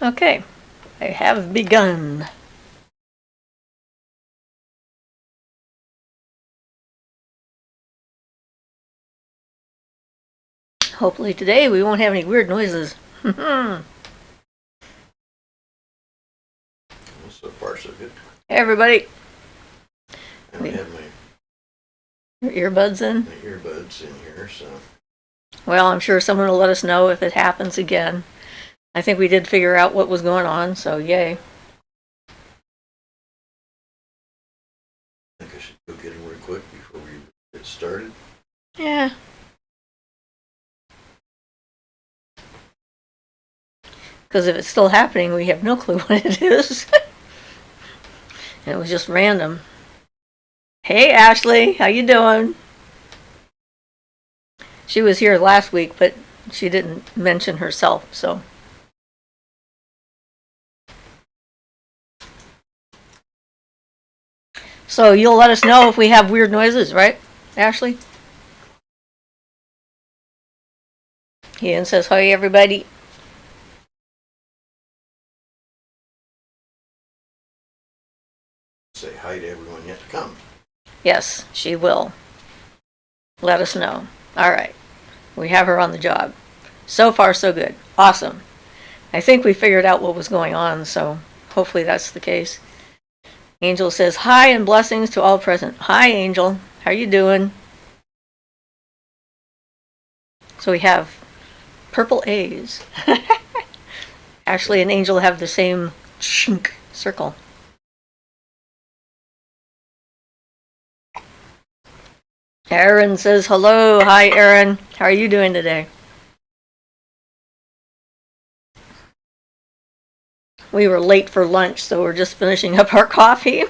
Okay, I have begun. Hopefully today we won't have any weird noises. Well, so far, so good. Hey everybody, And I have your earbuds in? my earbuds in here, so. Well, I'm sure someone will let us know if it happens again. I think we did figure out what was going on, so yay. I think I should go get them real quick before we get started. Yeah. Because if it's still happening, we have no clue what it is. It was just random. Hey Ashley, how you doing? She was here last week, but she didn't mention herself, so. So you'll let us know if we have weird noises, right, Ashley? Ian says, hi everybody. Say hi to everyone yet to come. Yes, she will. Let us know. All right. We have her on the job. So far, so good. Awesome. I think we figured out what was going on, so hopefully that's the case. Angel says, hi and blessings to all present. Hi, Angel. How you doing? So we have purple A's. Ashley and Angel have the same chink circle. Aaron says hello. Hi, Aaron. How are you doing today? We were late for lunch, so we're just finishing up our coffee.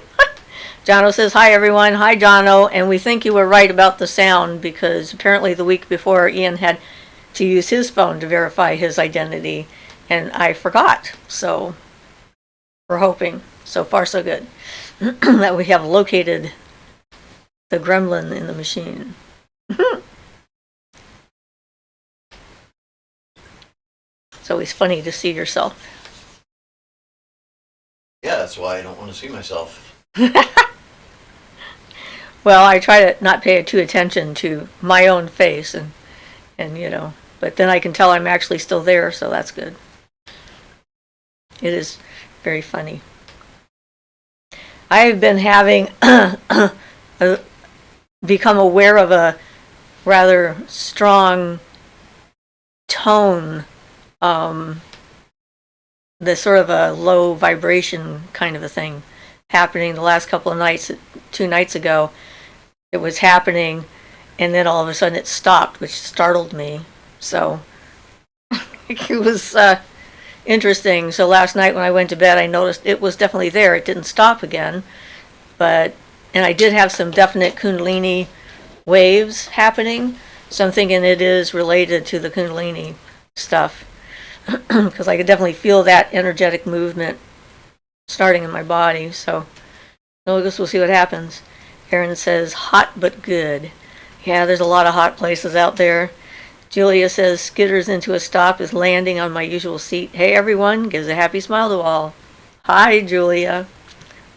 Jono says, hi, everyone. Hi, Jono. And we think you were right about the sound because apparently the week before, Ian had to use his phone to verify his identity, and I forgot. So we're hoping, so far so good, that we have located the gremlin in the machine. It's always funny to see yourself. Yeah, that's why I don't want to see myself. Well, I try to not pay too attention to my own face, and you know, but then I can tell I'm actually still there, so that's good. It is very funny. I've been having become aware of a rather strong tone, the sort of a low vibration kind of a thing happening the last couple of nights. 2 nights ago it was happening, and then all of a sudden it stopped, which startled me. So it was interesting. So last night when I went to bed, I noticed it was definitely there. It didn't stop again, and I did have some definite Kundalini waves happening, so I'm thinking it is related to the Kundalini stuff, because I could definitely feel that energetic movement starting in my body. So I guess we'll see what happens. Aaron says, hot but good. Yeah, there's a lot of hot places out there. Julia says, skitters into a stop is landing on my usual seat. Hey everyone, gives a happy smile to all. Hi Julia.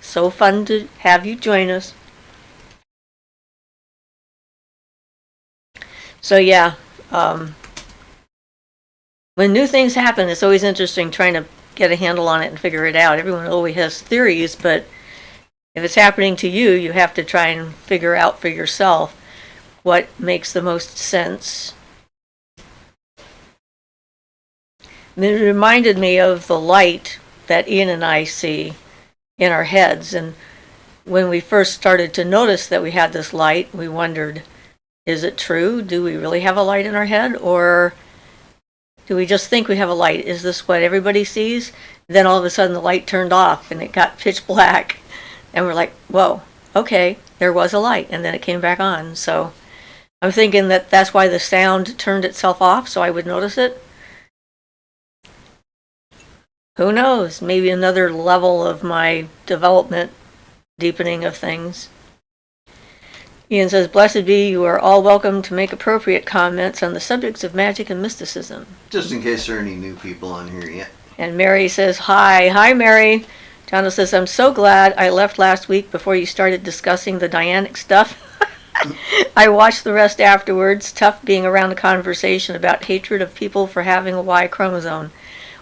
So fun to have you join us. So yeah, when new things happen, it's always interesting trying to get a handle on it and figure it out. Everyone always has theories, but if it's happening to you, you have to try and figure out for yourself what makes the most sense. And it reminded me of the light that Ian and I see in our heads. And when we first started to notice that we had this light, we wondered, is it true? Do we really have a light in our head? Or do we just think we have a light? Is this what everybody sees? Then all of a sudden the light turned off and it got pitch black. And we're like, whoa, okay, there was a light. And then it came back on. So I'm thinking that that's why the sound turned itself off, so I would notice it. Who knows? Maybe another level of my development, deepening of things. Ian says, blessed be, you are all welcome to make appropriate comments on the subjects of magic and mysticism. Just in case there are any new people on here yet. And Mary says, hi, Mary. Donald says, I'm so glad I left last week before you started discussing the Dianic stuff. I watched the rest afterwards. Tough being around a conversation about hatred of people for having a Y chromosome.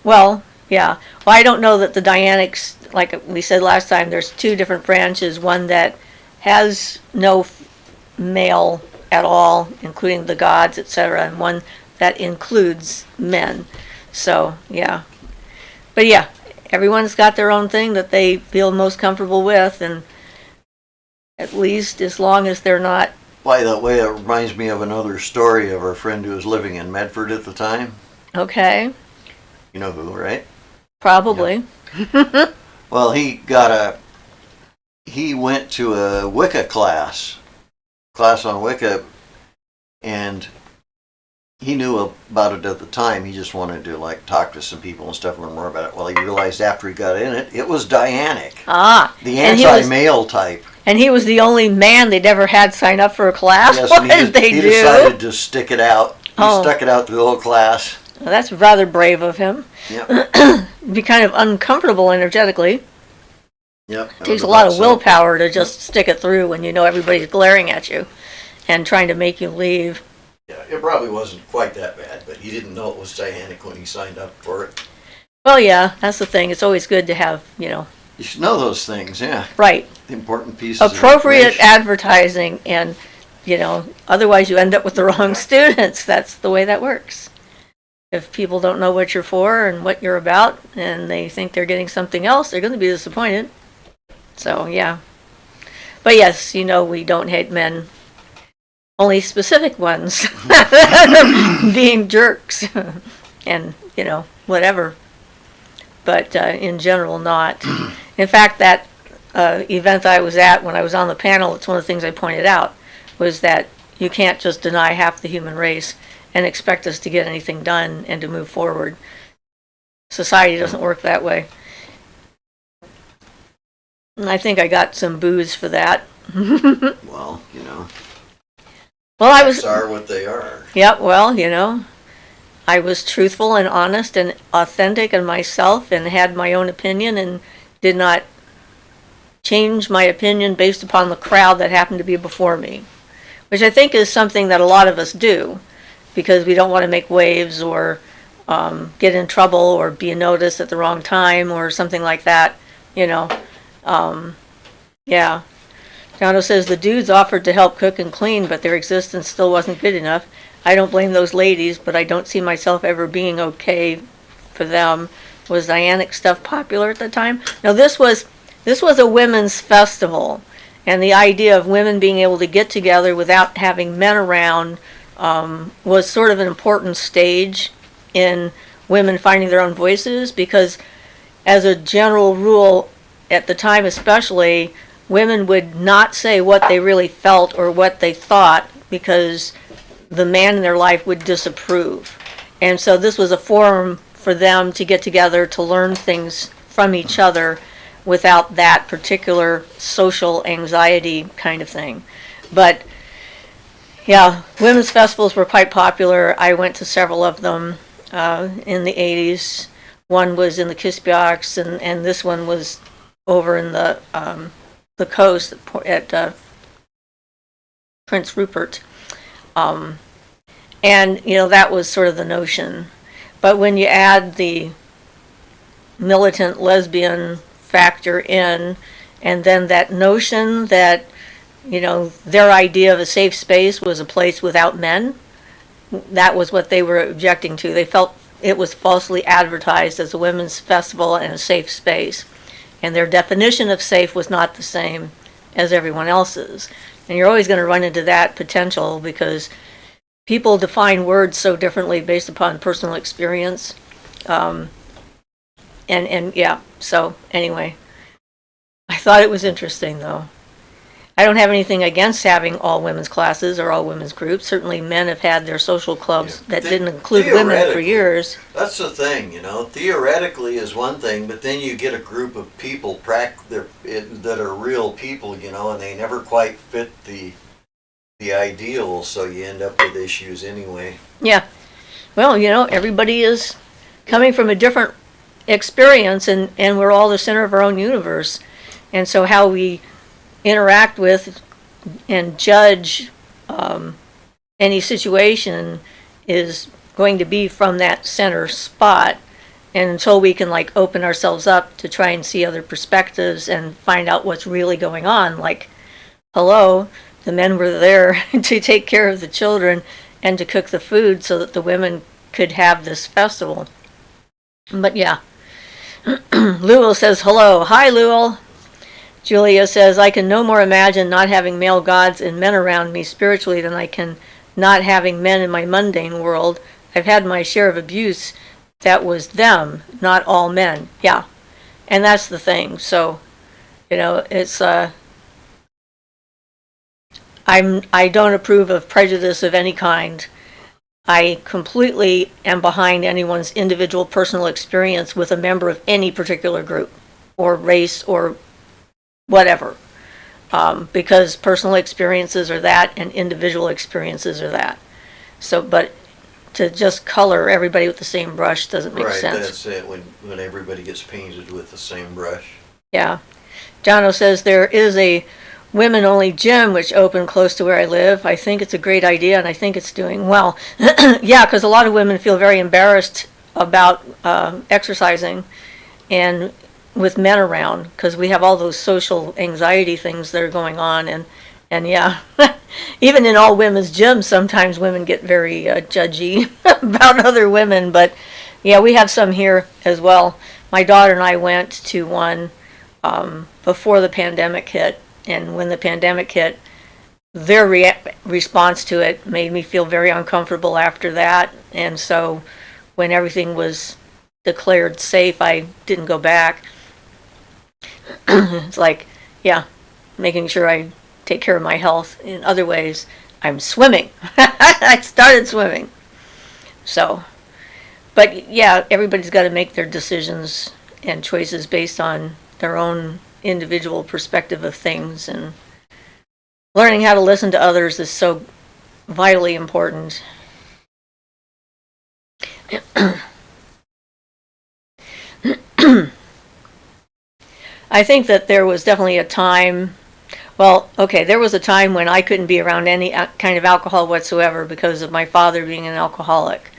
Well, yeah. Well, I don't know that the Dianics, like we said last time, there's two different branches. One that has no male at all, including the gods, etc., and one that includes men. So, yeah. But yeah, everyone's got their own thing that they feel most comfortable with, and at least as long as they're not. By the way, it reminds me of another story of our friend who was living in Medford at the time. Okay. You know who, right? Probably. Yep. Well, he went to a Wicca class on Wicca, and he knew about it at the time. He just wanted to like talk to some people and stuff, learn more about it. Well, he realized after he got in it, it was Dianic. The anti-male type. And he was the only man they'd ever had sign up for a class? Yes, what did they he do? He decided to stick it out. He stuck it out through the whole class. Well, that's rather brave of him. Yep. Be kind of uncomfortable energetically. Yep. It takes a lot of willpower to just stick it through when you know everybody's glaring at you and trying to make you leave. Yeah, it probably wasn't quite that bad, but he didn't know it was Dianic when he signed up for it. Well, yeah, that's the thing. It's always good to have, You should know those things, yeah. Right. The important pieces appropriate advertising, and, otherwise you end up with the wrong students. That's the way that works. If people don't know what you're for and what you're about, and they think they're getting something else, they're going to be disappointed. So, yeah. But yes, we don't hate men. Only specific ones being jerks and, whatever. But in general, not. In fact, that event I was at when I was on the panel, it's one of the things I pointed out, was that you can't just deny half the human race and expect us to get anything done and to move forward. Society doesn't work that way. And I think I got some boos for that. Well, Well, I was. Are what they are. Yeah, well, I was truthful and honest and authentic in myself and had my own opinion and did not change my opinion based upon the crowd that happened to be before me, which I think is something that a lot of us do because we don't want to make waves or get in trouble or be noticed at the wrong time or something like that, Yeah. Jono says the dudes offered to help cook and clean, but their existence still wasn't good enough. I don't blame those ladies, but I don't see myself ever being okay for them. Was Dianic stuff popular at the time? No, this was a women's festival, and the idea of women being able to get together without having men around was sort of an important stage in women finding their own voices, because as a general rule, at the time especially, women would not say what they really felt or what they thought because the man in their life would disapprove. And so this was a forum for them to get together to learn things from each other without that particular social anxiety kind of thing. But yeah, women's festivals were quite popular. I went to several of them in the 80s. One was in the Kispioks, and this one was over in the coast at Prince Rupert. And, that was sort of the notion. But when you add the militant lesbian factor in, and then that notion that, their idea of a safe space was a place without men, that was what they were objecting to. They felt it was falsely advertised as a women's festival and a safe space. And their definition of safe was not the same as everyone else's. And you're always going to run into that potential because people define words so differently based upon personal experience. And yeah, so anyway, I thought it was interesting though. I don't have anything against having all women's classes or all women's groups. Certainly men have had their social clubs that didn't include women for years. That's the thing, theoretically is one thing, but then you get a group of people that are real people, and they never quite fit the ideal, so you end up with issues anyway. Yeah. Well, everybody is coming from a different experience, and we're all the center of our own universe. And so how we interact with and judge any situation is going to be from that center spot. And until we can like open ourselves up to try and see other perspectives and find out what's really going on, like, hello, the men were there to take care of the children and to cook the food so that the women could have this festival. But yeah. Lewell says hello. Hi, Lewell. Julia says, I can no more imagine not having male gods and men around me spiritually than I can not having men in my mundane world. I've had my share of abuse. That was them, not all men. Yeah. And that's the thing. So, it's I don't approve of prejudice of any kind. I completely am behind anyone's individual personal experience with a member of any particular group or race or whatever. Because personal experiences are that and individual experiences are that. So, but to just color everybody with the same brush doesn't make sense. Right, that's it, when everybody gets painted with the same brush. Yeah. Jono says there is a women-only gym which opened close to where I live. I think it's a great idea, and I think it's doing well. Yeah, because a lot of women feel very embarrassed about exercising and with men around, because we have all those social anxiety things that are going on, and yeah, even in all women's gyms, sometimes women get very judgy about other women, but yeah, we have some here as well. My daughter and I went to one before the pandemic hit, and when the pandemic hit, their response to it made me feel very uncomfortable after that, and so when everything was declared safe, I didn't go back. It's like, yeah, making sure I take care of my health in other ways. I'm swimming. I started swimming. So, but yeah, everybody's got to make their decisions and choices based on their own individual perspective of things, and learning how to listen to others is so vitally important. I think that there was definitely a time, there was a time when I couldn't be around any kind of alcohol whatsoever because of my father being an alcoholic.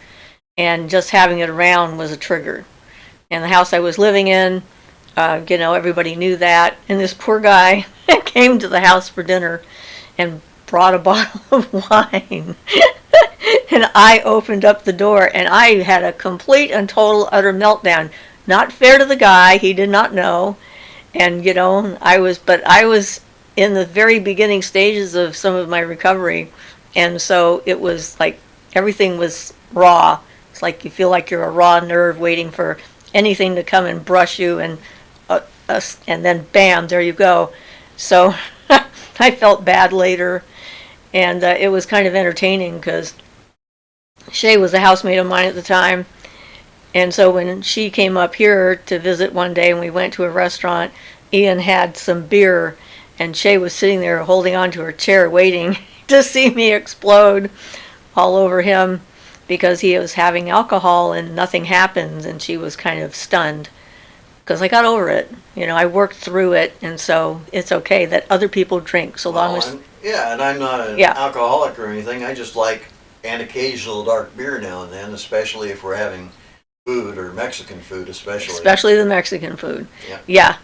And just having it around was a trigger. And the house I was living in, everybody knew that. And this poor guy came to the house for dinner and brought a bottle of wine. And I opened up the door and I had a complete and total utter meltdown. Not fair to the guy, he did not know. And, I was in the very beginning stages of some of my recovery. And so it was like everything was raw. It's like you feel like you're a raw nerve waiting for anything to come and brush you, and then bam, there you go. So I felt bad later, and it was kind of entertaining because Shay was a housemate of mine at the time. And so when she came up here to visit one day and we went to a restaurant, Ian had some beer and Shay was sitting there holding on to her chair waiting to see me explode all over him because he was having alcohol and nothing happened, and she was kind of stunned because I got over it. I worked through it, and so it's okay that other people drink so long as... And I'm not an alcoholic or anything. I just like an occasional dark beer now and then, especially if we're having food or Mexican food, especially the Mexican food. Yeah.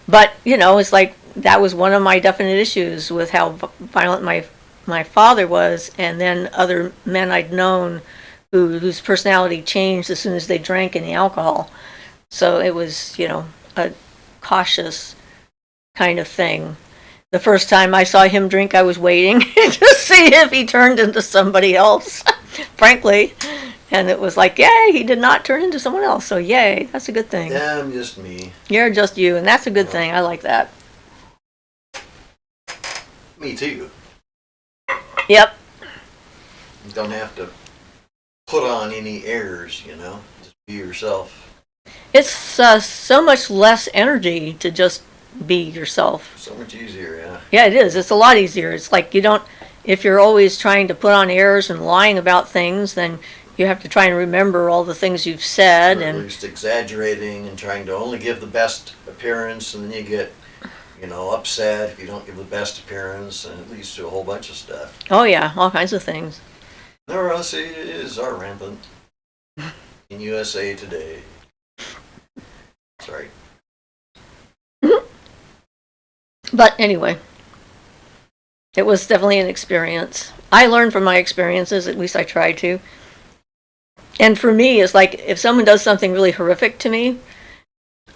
But it's like that was one of my definite issues with how violent my father was, and then other men I'd known whose personality changed as soon as they drank any alcohol. So it was a cautious kind of thing. The first time I saw him drink, I was waiting to see if he turned into somebody else, frankly. And it was like, yay, he did not turn into someone else. So yay, that's a good thing. Yeah, I'm just me. You're just you, and that's a good thing. I like that. Me too. Yep. You don't have to put on any airs, just be yourself. It's so much less energy to just be yourself. So much easier, yeah. Yeah, it is. It's a lot easier. It's like if you're always trying to put on airs and lying about things, then you have to try and remember all the things you've said, Or at and least exaggerating and trying to only give the best appearance, and then you get, upset if you don't give the best appearance, and it leads to a whole bunch of stuff. oh yeah, all kinds of things. Neuroses are rampant in USA today. Sorry. But anyway, it was definitely an experience. I learned from my experiences, at least I try to. And for me, it's like if someone does something really horrific to me,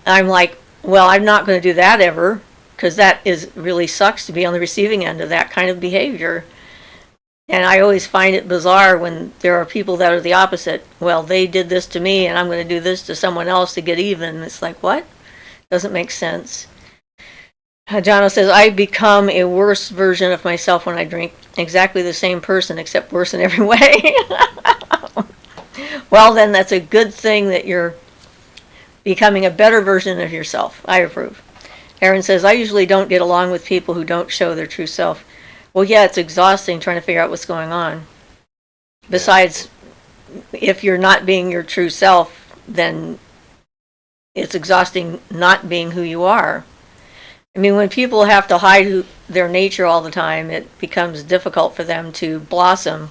I'm like, well, I'm not going to do that ever, because that really sucks to be on the receiving end of that kind of behavior. And I always find it bizarre when there are people that are the opposite. Well, they did this to me, and I'm going to do this to someone else to get even. It's like, what? Doesn't make sense. Jono says, I become a worse version of myself when I drink. Exactly the same person, except worse in every way. Well, then that's a good thing that you're becoming a better version of yourself. I approve. Aaron says, I usually don't get along with people who don't show their true self. Well, yeah, it's exhausting trying to figure out what's going on. Besides, if you're not being your true self, then it's exhausting not being who you are. I mean, when people have to hide their nature all the time, it becomes difficult for them to blossom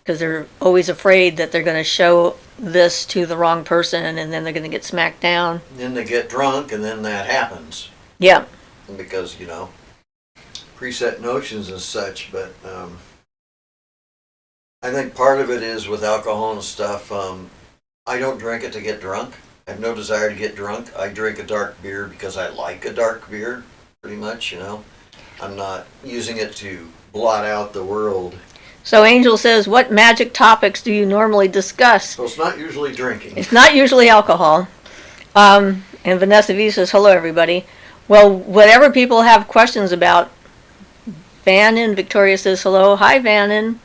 because they're always afraid that they're going to show this to the wrong person and then they're going to get smacked down. Then they get drunk, and then that happens. Yeah. Because, preset notions and such, but I think part of it is with alcohol and stuff, I don't drink it to get drunk. I have no desire to get drunk. I drink a dark beer because I like a dark beer, pretty much, I'm not using it to blot out the world. So Angel says, what magic topics do you normally discuss? So it's not usually drinking. It's not usually alcohol. And Vanessa V says, hello, everybody. Well, whatever people have questions about, Vannon, Victoria says, hello. Hi, Vannon.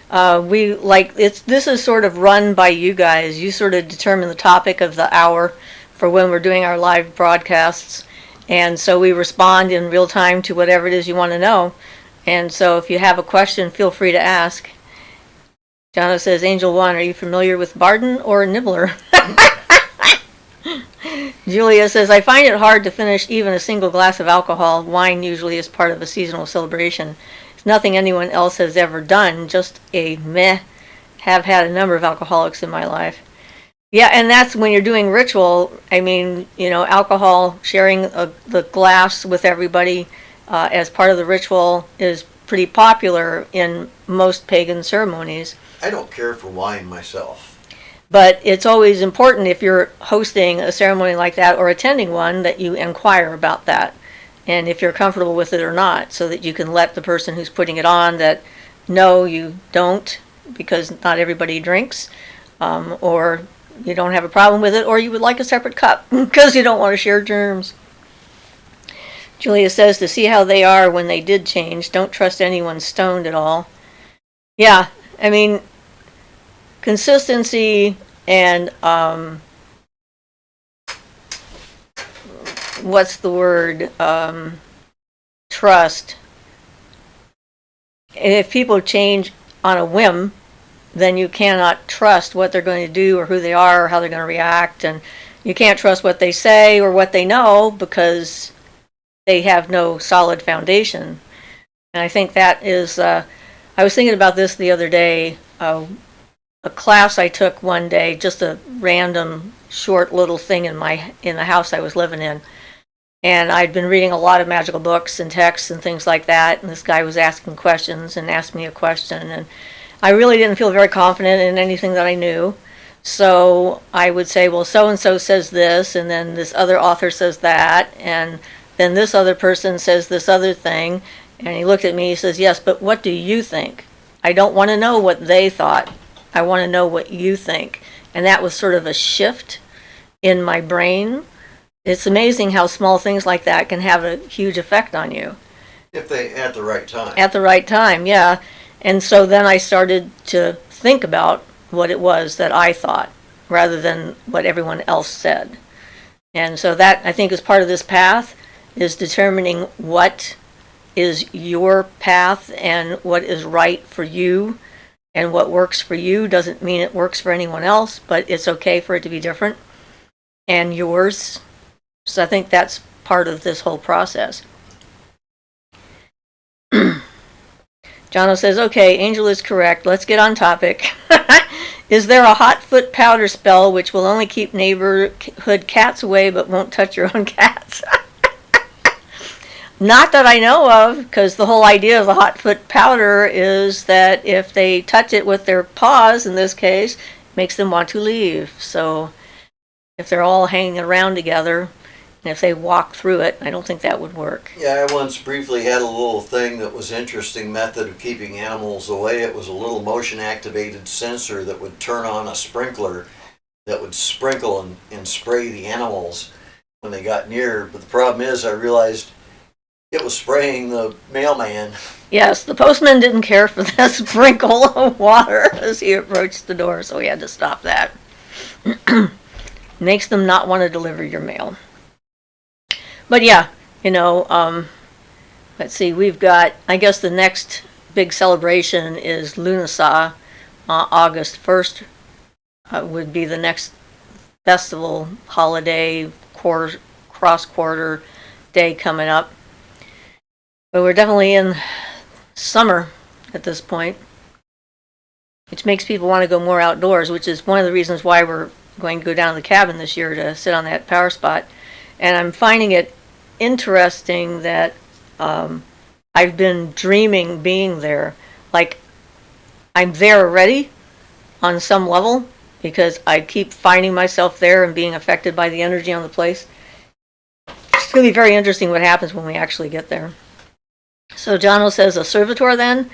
This is sort of run by you guys. You sort of determine the topic of the hour for when we're doing our live broadcasts. And so we respond in real time to whatever it is you want to know. And so if you have a question, feel free to ask. Jono says, Angel 1, are you familiar with Barden or Nibbler? Julia says, I find it hard to finish even a single glass of alcohol. Wine usually is part of a seasonal celebration. It's nothing anyone else has ever done, just a meh. Have had a number of alcoholics in my life. Yeah, and that's when you're doing ritual. I mean, alcohol, sharing the glass with everybody as part of the ritual is pretty popular in most pagan ceremonies. I don't care for wine myself. But it's always important if you're hosting a ceremony like that or attending one that you inquire about that and if you're comfortable with it or not, so that you can let the person who's putting it on that no, you don't, because not everybody drinks, or you don't have a problem with it, or you would like a separate cup because you don't want to share germs. Julia says, to see how they are when they did change, don't trust anyone stoned at all. Yeah, I mean, consistency and what's the word? Trust. If people change on a whim, then you cannot trust what they're going to do or who they are or how they're going to react, and you can't trust what they say or what they know because they have no solid foundation. And I think that is, I was thinking about this the other day, a class I took one day, just a random short little thing in the house I was living in. And I'd been reading a lot of magical books and texts and things like that, and this guy was asking questions and asked me a question, and I really didn't feel very confident in anything that I knew. So I would say, well, so-and-so says this, and then this other author says that, and then this other person says this other thing. And he looked at me, he says, yes, but what do you think? I don't want to know what they thought. I want to know what you think. And that was sort of a shift in my brain. It's amazing how small things like that can have a huge effect on you. If they, at the right time. At the right time, yeah. And so then I started to think about what it was that I thought, rather than what everyone else said. And so that, I think, is part of this path, is determining what is your path and what is right for you, And what works for you doesn't mean it works for anyone else, but it's okay for it to be different. And yours. So I think that's part of this whole process. Jono says, okay, Angel is correct. Let's get on topic. Is there a hot foot powder spell which will only keep neighborhood cats away but won't touch your own cats? Not that I know of, because the whole idea of the hot foot powder is that if they touch it with their paws, in this case, it makes them want to leave. So if they're all hanging around together, and if they walk through it, I don't think that would work. Yeah, I once briefly had a little thing that was interesting method of keeping animals away. It was a little motion activated sensor that would turn on a sprinkler that would sprinkle and spray the animals when they got near. But the problem is I realized it was spraying the mailman. Yes, the postman didn't care for that sprinkle of water as he approached the door, so we had to stop that. Makes them not want to deliver your mail. But yeah, let's see, we've got, I guess the next big celebration is Lunasa. August 1st would be the next festival, holiday, cross-quarter day coming up. But we're definitely in summer at this point, which makes people want to go more outdoors, which is one of the reasons why we're going to go down to the cabin this year to sit on that power spot. And I'm finding it interesting that I've been dreaming being there. Like, I'm there already on some level because I keep finding myself there and being affected by the energy on the place. It's going to be very interesting what happens when we actually get there. So Jono says, a servitor then?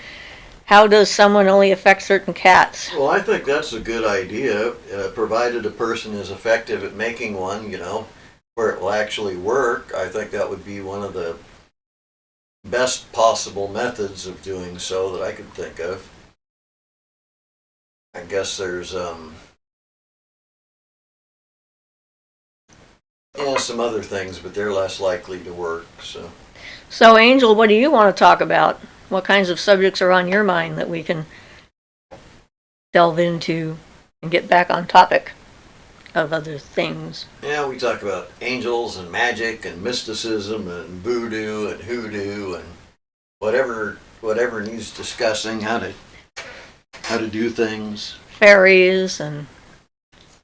How does someone only affect certain cats? Well, I think that's a good idea, provided a person is effective at making one, where it will actually work. I think that would be one of the best possible methods of doing so that I could think of. I guess there's some other things, but they're less likely to work. So Angel, what do you want to talk about? What kinds of subjects are on your mind that we can delve into and get back on topic of other things? Yeah, we talk about angels and magic and mysticism and voodoo and hoodoo and whatever needs discussing, how to do things. Fairies and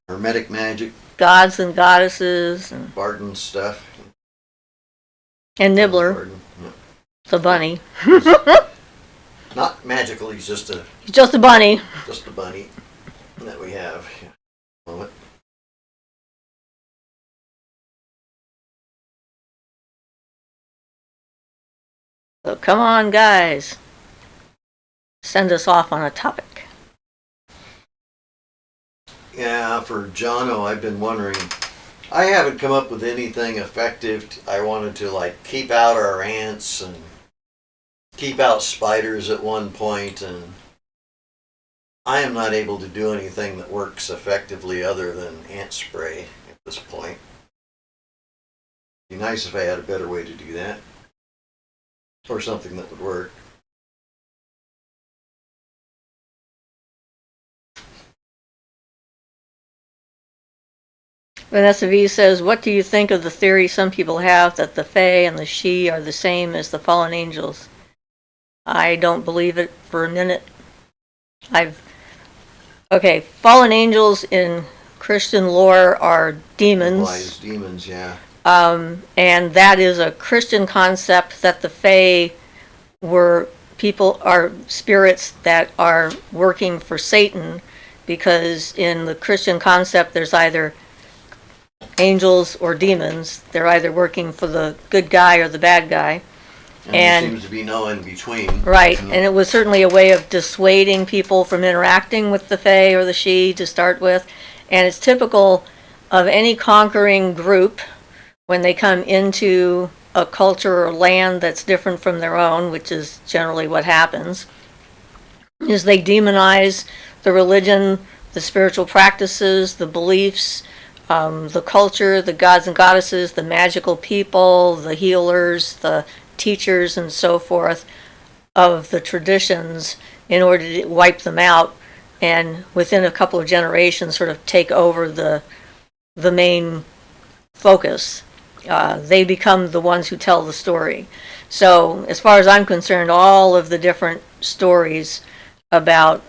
Hermetic magic. Gods and goddesses and Barton stuff. And Nibbler, Barton, yeah. the bunny. Not magical, he's just a bunny. Just a bunny that we have. Yeah. Moment. So come on, guys. Send us off on a topic. Yeah, for Jono, I've been wondering. I haven't come up with anything effective. I wanted to keep out our ants and keep out spiders at one point, and I am not able to do anything that works effectively other than ant spray at this point. It'd be nice if I had a better way to do that, or something that would work. Vanessa V says, what do you think of the theory some people have that the Fae and the She are the same as the fallen angels? I don't believe it for a minute. Fallen angels in Christian lore are demons. Wise demons, yeah. And that is a Christian concept that the Fae are spirits that are working for Satan, because in the Christian concept there's either angels or demons. They're either working for the good guy or the bad guy. And there seems to be no in between. Right, and it was certainly a way of dissuading people from interacting with the Fae or the She to start with. And it's typical of any conquering group when they come into a culture or land that's different from their own, which is generally what happens, is they demonize the religion, the spiritual practices, the beliefs, the culture, the gods and goddesses, the magical people, the healers, the teachers, and so forth of the traditions, in order to wipe them out, and within a couple of generations sort of take over the main focus. They become the ones who tell the story. So as far as I'm concerned, all of the different stories about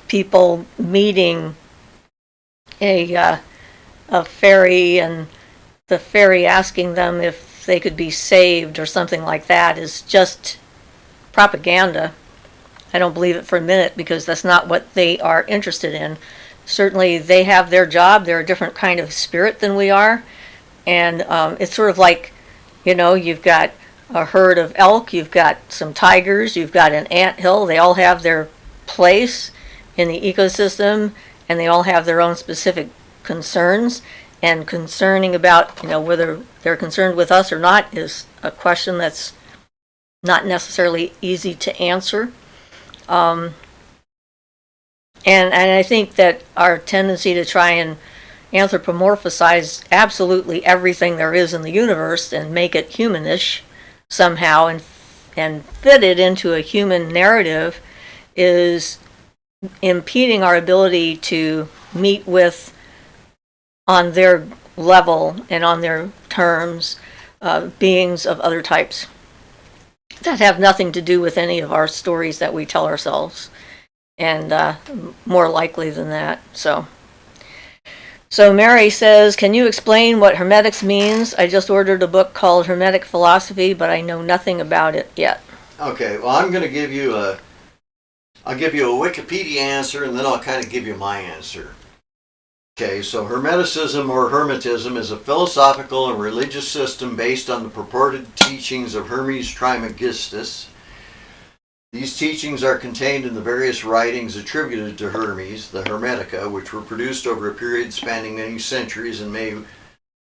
people meeting a fairy, and the fairy asking them if they could be saved or something like that, is just propaganda. I don't believe it for a minute, because that's not what they are interested in. Certainly they have their job. They're a different kind of spirit than we are. And it's sort of like, you've got a herd of elk, you've got some tigers, you've got an anthill. They all have their place in the ecosystem, and they all have their own specific concerns. And concerning about, whether they're concerned with us or not is a question that's not necessarily easy to answer. And I think that our tendency to try and anthropomorphize absolutely everything there is in the universe and make it humanish somehow, and fit it into a human narrative, is impeding our ability to meet with, on their level and on their terms, beings of other types that have nothing to do with any of our stories that we tell ourselves, and more likely than that. So Mary says, can you explain what Hermetics means? I just ordered a book called Hermetic Philosophy, but I know nothing about it yet. Okay, well, I'm going to give you I'll give you a Wikipedia answer, and then I'll kind of give you my answer. Okay, so Hermeticism or Hermetism is a philosophical and religious system based on the purported teachings of Hermes Trismegistus. These teachings are contained in the various writings attributed to Hermes, the Hermetica, which were produced over a period spanning many centuries and may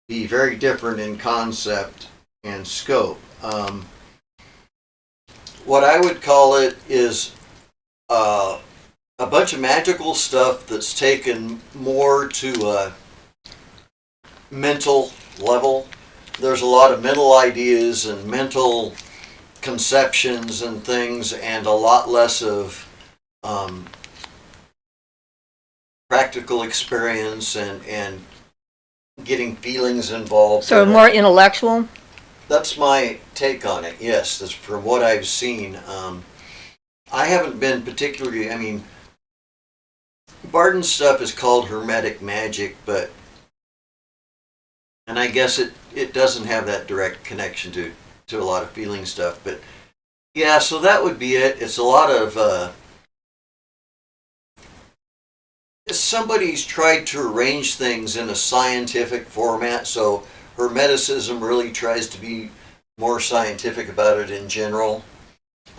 be very different in concept and scope. What I would call it is a bunch of magical stuff that's taken more to a mental level. There's a lot of mental ideas and mental conceptions and things, and a lot less of practical experience and getting feelings involved. So more intellectual? That's my take on it, yes. That's from what I've seen. I haven't been particularly, Barton's stuff is called Hermetic magic, and I guess it doesn't have that direct connection to a lot of feeling stuff, but yeah, so that would be it. It's a lot of somebody's tried to arrange things in a scientific format, so Hermeticism really tries to be more scientific about it in general,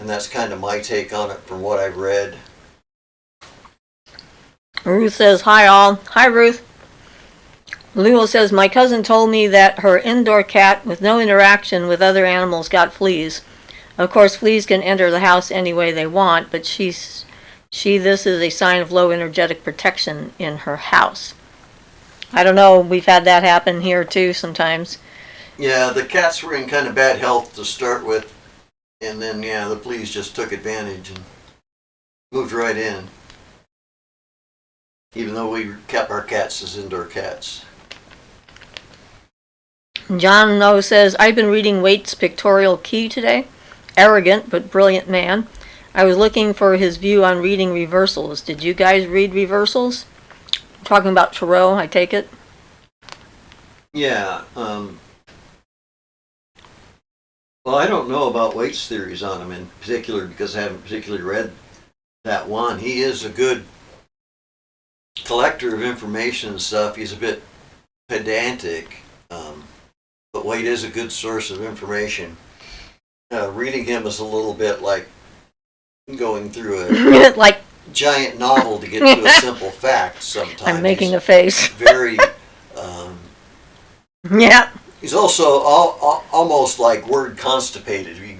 and that's kind of my take on it from what I've read. Ruth says, hi all. Hi Ruth. Lulu says, my cousin told me that her indoor cat with no interaction with other animals got fleas. Of course, fleas can enter the house any way they want, but this is a sign of low energetic protection in her house. I don't know, we've had that happen here too sometimes. Yeah, the cats were in kind of bad health to start with, and then, the fleas just took advantage and moved right in. Even though we kept our cats as indoor cats. John No says, I've been reading Waite's Pictorial Key today. Arrogant but brilliant man. I was looking for his view on reading reversals. Did you guys read reversals? I'm talking about tarot, I take it? Yeah. Well, I don't know about Waite's theories on him in particular, because I haven't particularly read that one. He is a good collector of information and stuff. He's a bit pedantic, but Waite is a good source of information. Reading him is a little bit like going through a like giant novel to get to a simple fact sometimes. I'm making a face. Very, yeah. he's also almost like word constipated. He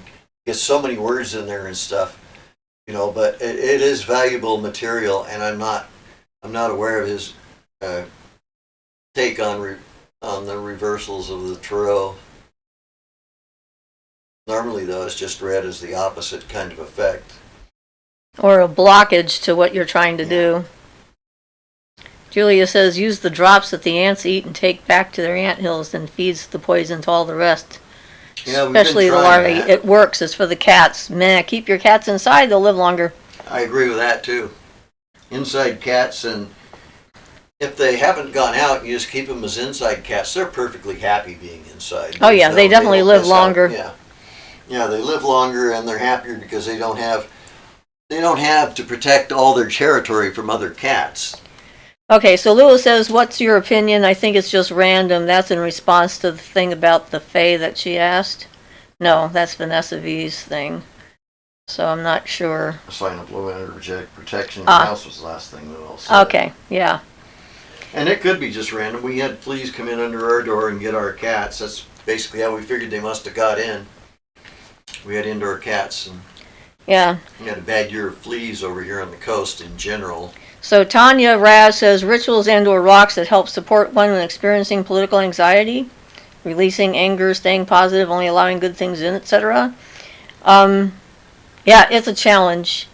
gets so many words in there and stuff, but it is valuable material, and I'm not aware of his take on the reversals of the tarot. Normally, though, it's just read as the opposite kind of effect. Or a blockage to what you're trying to do. Julia says, use the drops that the ants eat and take back to their ant hills, and feeds the poison to all the rest. Yeah, Especially the larvae. that. It works. It's for the cats. Meh, keep your cats inside. They'll live longer. I agree with that, too. Inside cats, and if they haven't gone out, you just keep them as inside cats. They're perfectly happy being inside. Oh, yeah. They definitely live longer. Yeah, they live longer, and they're happier because they don't have to protect all their territory from other cats. Okay, so Lewis says, what's your opinion? I think it's just random. That's in response to the thing about the Fae that she asked. No, that's Vanessa V's thing. So I'm not sure. A sign of low energetic protection in the house was the last thing that I'll say. Okay, yeah. And it could be just random. We had fleas come in under our door and get our cats. That's basically how we figured they must have got in. We had indoor cats, and yeah, we had a bad year of fleas over here on the coast in general. So Tanya Raz says, rituals and/or rocks that help support one when experiencing political anxiety, releasing anger, staying positive, only allowing good things in, etc. Yeah, it's a challenge.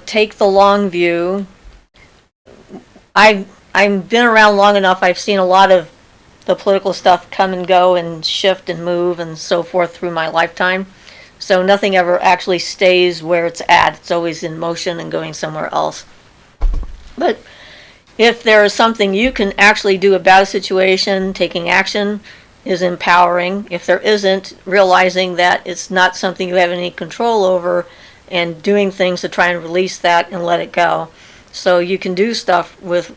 Take the long view. I've been around long enough. I've seen a lot of the political stuff come and go and shift and move and so forth through my lifetime. So nothing ever actually stays where it's at. It's always in motion and going somewhere else. But if there is something you can actually do about a situation, taking action is empowering. If there isn't, realizing that it's not something you have any control over and doing things to try and release that and let it go. So you can do stuff with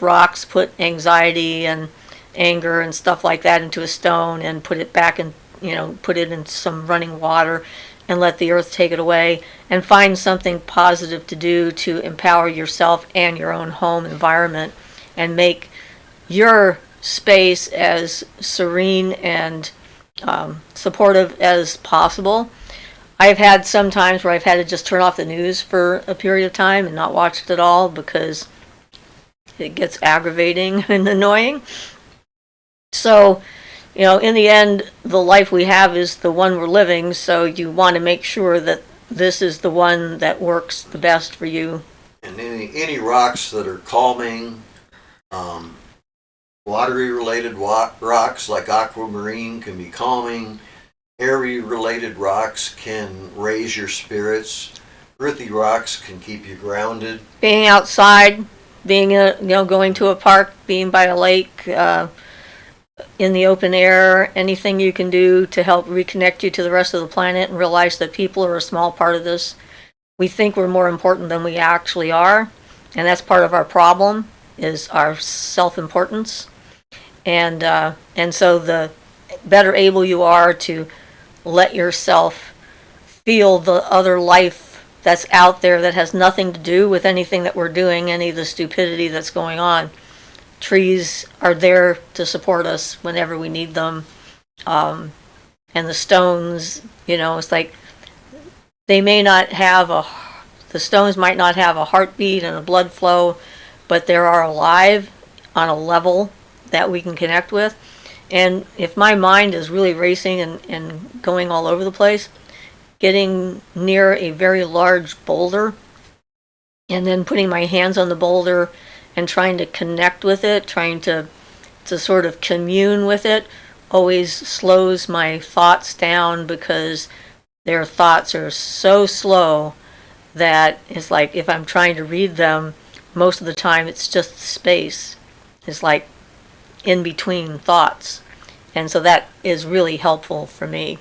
rocks, put anxiety and anger and stuff like that into a stone and put it back in, put it in some running water and let the earth take it away, and find something positive to do to empower yourself and your own home environment and make your space as serene and supportive as possible. I've had some times where I've had to just turn off the news for a period of time and not watch it at all because it gets aggravating and annoying. So, in the end, the life we have is the one we're living, so you want to make sure that this is the one that works the best for you. And any rocks that are calming, watery-related rocks like aquamarine can be calming. Airy-related rocks can raise your spirits. Earthy rocks can keep you grounded. Being outside, being going to a park, being by a lake, in the open air, anything you can do to help reconnect you to the rest of the planet and realize that people are a small part of this. We think we're more important than we actually are, and that's part of our problem, is our self-importance. And so the better able you are to let yourself feel the other life that's out there that has nothing to do with anything that we're doing, any of the stupidity that's going on. Trees are there to support us whenever we need them. And the stones, it's like they may not have the stones might not have a heartbeat and a blood flow, but they are alive on a level that we can connect with. And if my mind is really racing and going all over the place, getting near a very large boulder and then putting my hands on the boulder and trying to connect with it, trying to sort of commune with it, always slows my thoughts down because their thoughts are so slow that it's like if I'm trying to read them, most of the time it's just space. It's like in between thoughts. And so that is really helpful for me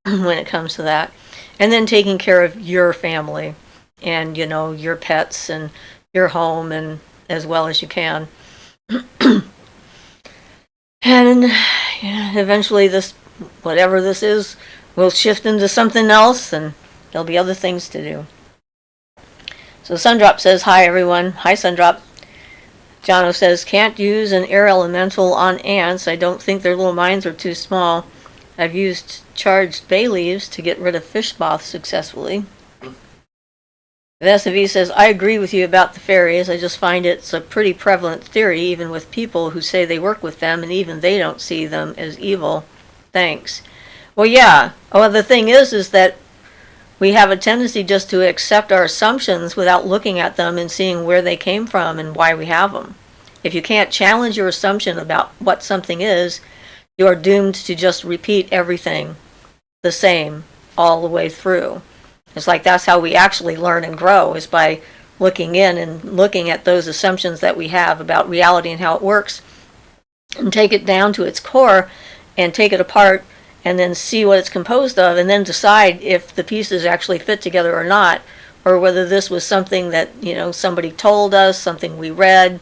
when it comes to that. And then taking care of your family and, your pets and your home and as well as you can. And eventually this, whatever this is, will shift into something else and there'll be other things to do. So Sundrop says, hi everyone. Hi Sundrop. Jono says, can't use an air elemental on ants. I don't think their little minds are too small. I've used charged bay leaves to get rid of fish moths successfully. Vanessa V says, I agree with you about the fairies. I just find it's a pretty prevalent theory, even with people who say they work with them, and even they don't see them as evil. Thanks. Well, yeah. Well, the thing is that we have a tendency just to accept our assumptions without looking at them and seeing where they came from and why we have them. If you can't challenge your assumption about what something is, you are doomed to just repeat everything the same all the way through. It's like that's how we actually learn and grow, is by looking in and looking at those assumptions that we have about reality and how it works, and take it down to its core and take it apart and then see what it's composed of, and then decide if the pieces actually fit together or not, or whether this was something that, somebody told us, something we read,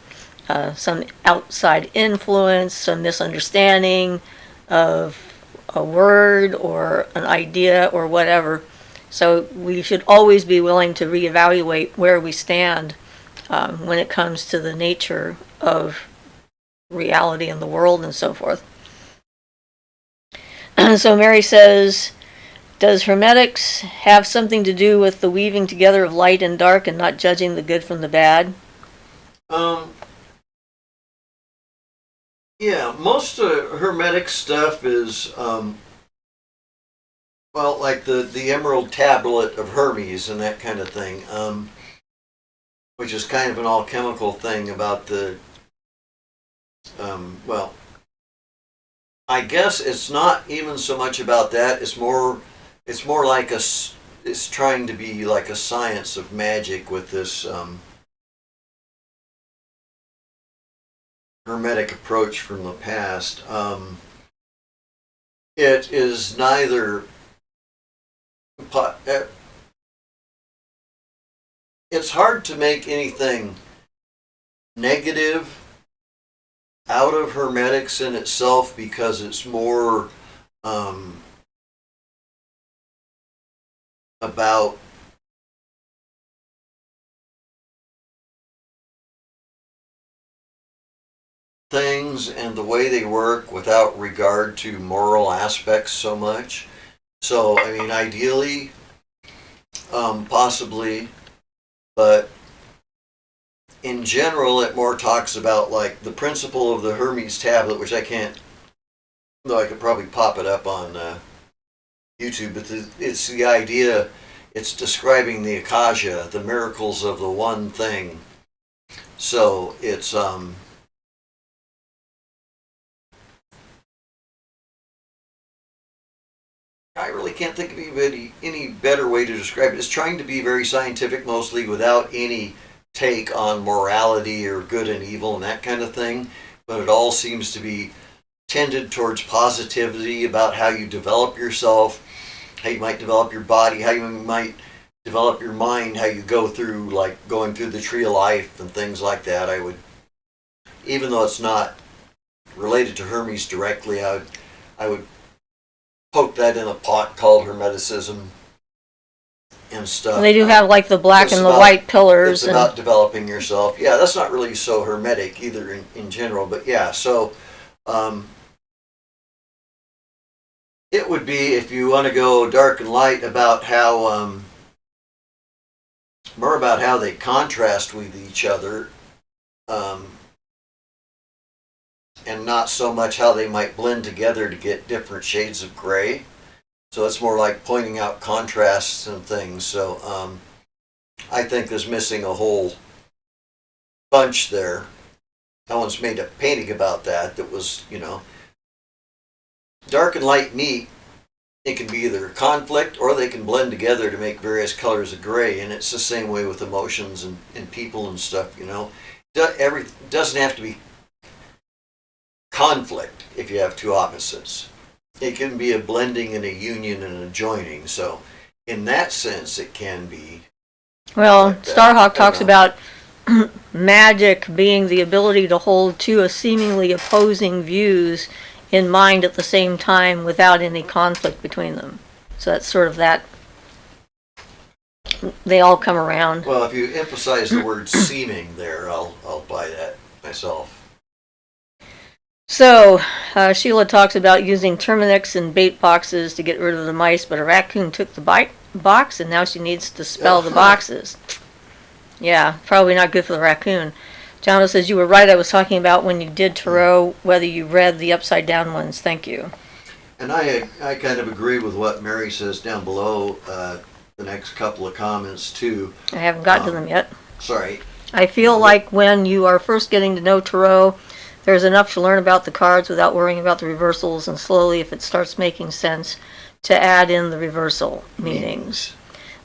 some outside influence, some misunderstanding of a word or an idea or whatever. So we should always be willing to reevaluate where we stand when it comes to the nature of reality in the world and so forth. So Mary says, does Hermetics have something to do with the weaving together of light and dark and not judging the good from the bad? Yeah, most Hermetic stuff is, like the Emerald Tablet of Hermes and that kind of thing, which is kind of an alchemical thing about the, I guess it's not even so much about that. It's more like it's trying to be like a science of magic with this Hermetic approach from the past. It is neither. It's hard to make anything negative out of Hermetics in itself, because it's more about things and the way they work without regard to moral aspects so much. So, I mean, ideally, possibly, but in general, it more talks about like the principle of the Hermes tablet, which I can't, though I could probably pop it up on YouTube, but it's the idea, it's describing the Akasha, the miracles of the one thing. So it's, I really can't think of any better way to describe it. It's trying to be very scientific mostly, without any take on morality or good and evil and that kind of thing, but it all seems to be tended towards positivity about how you develop yourself, how you might develop your body, how you might develop your mind, how you go through, like going through the tree of life and things like that. I would, even though it's not related to Hermes directly, I would poke that in a pot called Hermeticism and stuff. They do have like the black and the white pillars. It's about developing yourself. Yeah, that's not really so Hermetic either in general, but yeah, so it would be, if you want to go dark and light, about how more about how they contrast with each other, and not so much how they might blend together to get different shades of gray. So it's more like pointing out contrasts and things. So I think there's missing a whole bunch there. No one's made a painting about that was, dark and light meet. It can be either a conflict, or they can blend together to make various colors of gray. And it's the same way with emotions and people and stuff, doesn't have to be conflict if you have two opposites. It can be a blending and a union and a joining. So in that sense, it can be. Well, like Starhawk talks about magic being the ability to hold two seemingly opposing views in mind at the same time without any conflict between them. So that's sort of that. They all come around. Well, if you emphasize the word seeming there, I'll buy that myself. So, Sheila talks about using Terminix and bait boxes to get rid of the mice, but a raccoon took the box and now she needs to spell the boxes. Yeah, probably not good for the raccoon. Jono says, you were right, I was talking about when you did tarot, whether you read the upside down ones. Thank you. And I kind of agree with what Mary says down below, the next couple of comments too. I haven't got to them yet. Sorry. I feel like when you are first getting to know tarot, there's enough to learn about the cards without worrying about the reversals, and slowly, if it starts making sense, to add in the reversal meanings.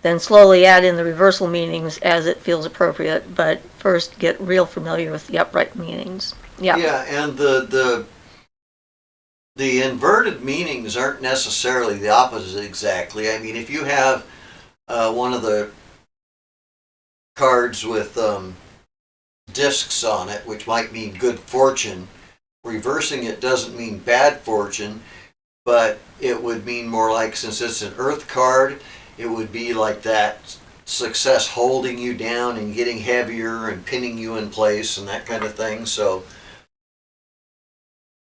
Then slowly add in the reversal meanings as it feels appropriate, but first get real familiar with the upright meanings. Yeah. Yeah, and the inverted meanings aren't necessarily the opposite exactly. I mean, if you have one of the cards with discs on it, which might mean good fortune, reversing it doesn't mean bad fortune, but it would mean more like, since it's an earth card, it would be like that success holding you down and getting heavier and pinning you in place and that kind of thing. So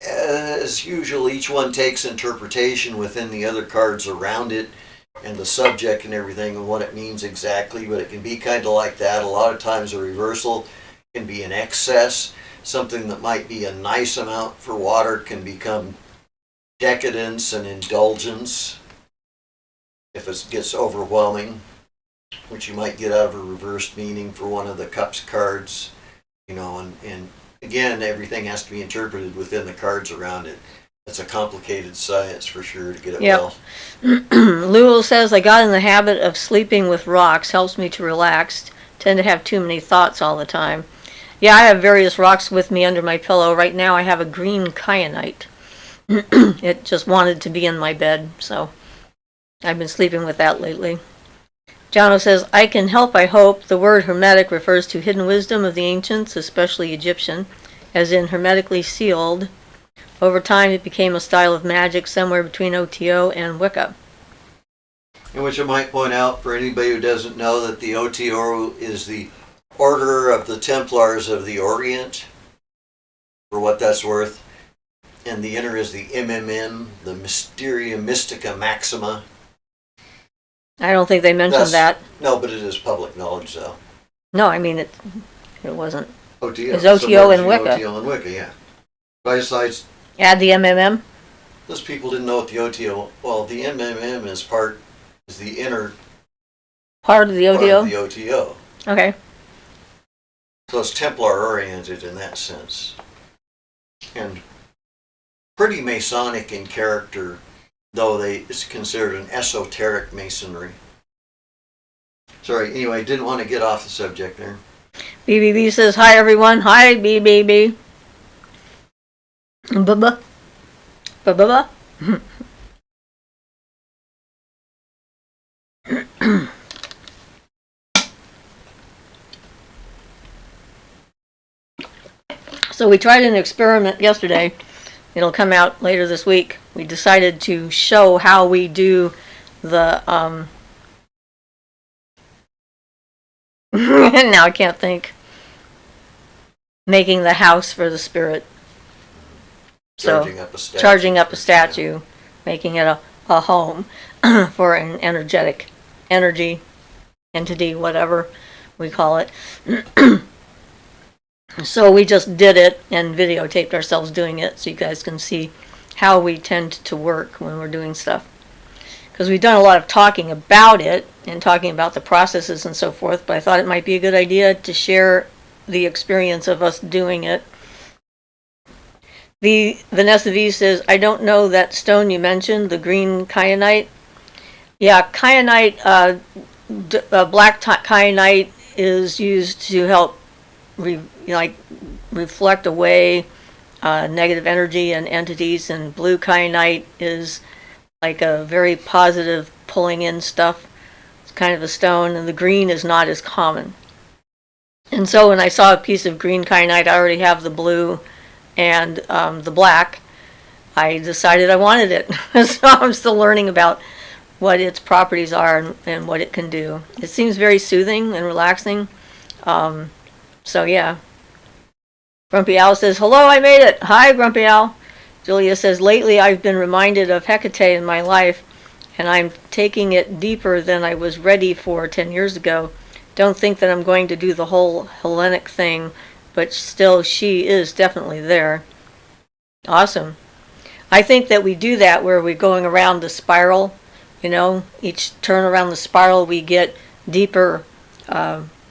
as usual, each one takes interpretation within the other cards around it and the subject and everything and what it means exactly, but it can be kind of like that. A lot of times a reversal can be an excess. Something that might be a nice amount for water can become decadence and indulgence if it gets overwhelming, which you might get out of a reversed meaning for one of the cups cards, you know, and again, everything has to be interpreted within the cards around it. It's a complicated science for sure to get it well. Lulu says, I got in the habit of sleeping with rocks. Helps me to relax. Tend to have too many thoughts all the time. Yeah, I have various rocks with me under my pillow. Right now I have a green kyanite. It just wanted to be in my bed, so I've been sleeping with that lately. Jono says, I can help, I hope. The word hermetic refers to hidden wisdom of the ancients, especially Egyptian, as in hermetically sealed. Over time, it became a style of magic somewhere between OTO and Wicca. In which I might point out for anybody who doesn't know that the OTO is the Order of the Templars of the Orient, for what that's worth. And the inner is the MMM, the Mysteria Mystica Maxima. I don't think they mentioned that. No, but it is public knowledge, though. No, I mean, it wasn't. OTO. It's OTO and Wicca. OTO and Wicca, yeah. Besides, Add the MMM? those people didn't know what the OTO... Well, the MMM is the inner Part of the part OTO? of the OTO. Okay. So it's Templar-oriented in that sense. And pretty Masonic in character, though it's considered an esoteric masonry. Sorry, anyway, didn't want to get off the subject there. BBB says, hi everyone. Hi, BBB. Bubba. Bubba. So we tried an experiment yesterday. It'll come out later this week. We decided to show how we do the now I can't think. Making the house for the spirit. So charging up a statue, making it a home for an energetic entity, whatever we call it. So we just did it and videotaped ourselves doing it so you guys can see how we tend to work when we're doing stuff. Because we've done a lot of talking about it and talking about the processes and so forth, but I thought it might be a good idea to share the experience of us doing it. The Vanessa V says, I don't know that stone you mentioned, the green kyanite. Yeah, kyanite, black kyanite is used to help reflect away negative energy and entities, and blue kyanite is like a very positive pulling in stuff. It's kind of a stone, and the green is not as common. And so when I saw a piece of green kyanite, I already have the blue and the black, I decided I wanted it. So I'm still learning about what its properties are and what it can do. It seems very soothing and relaxing. So yeah. Grumpy Owl says, hello, I made it. Hi, Grumpy Owl. Julia says, lately I've been reminded of Hecate in my life, and I'm taking it deeper than I was ready for 10 years ago. Don't think that I'm going to do the whole Hellenic thing, but still she is definitely there. Awesome. I think that we do that where we're going around the spiral, each turn around the spiral we get deeper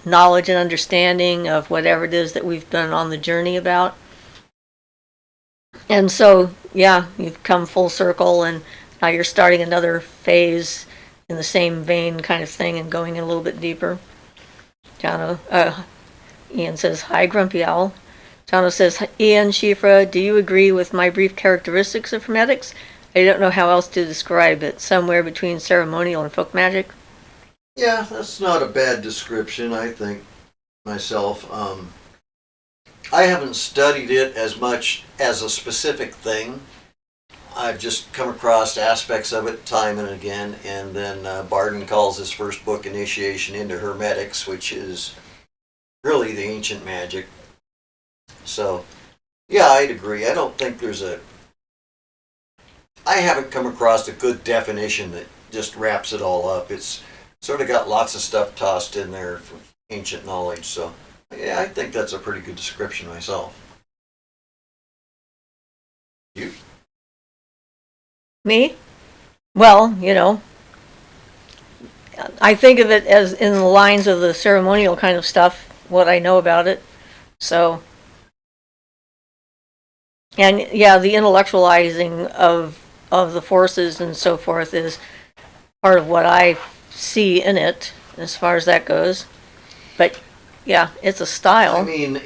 knowledge and understanding of whatever it is that we've been on the journey about. And so, yeah, you've come full circle, and now you're starting another phase in the same vein kind of thing and going in a little bit deeper. Ian says, hi, Grumpy Owl. Jono says, Ian, Siofra, do you agree with my brief characteristics of Hermetics? I don't know how else to describe it. Somewhere between ceremonial and folk magic. Yeah, that's not a bad description, I think, myself. I haven't studied it as much as a specific thing. I've just come across aspects of it time and again, and then Barden calls his first book Initiation into Hermetics, which is really the ancient magic. So, yeah, I'd agree. I don't think I haven't come across a good definition that just wraps it all up. It's sort of got lots of stuff tossed in there from ancient knowledge, so yeah, I think that's a pretty good description myself. You? Me? Well, I think of it as in the lines of the ceremonial kind of stuff, what I know about it. So, and yeah, the intellectualizing of the forces and so forth is part of what I see in it as far as that goes. But yeah, it's a style. I mean,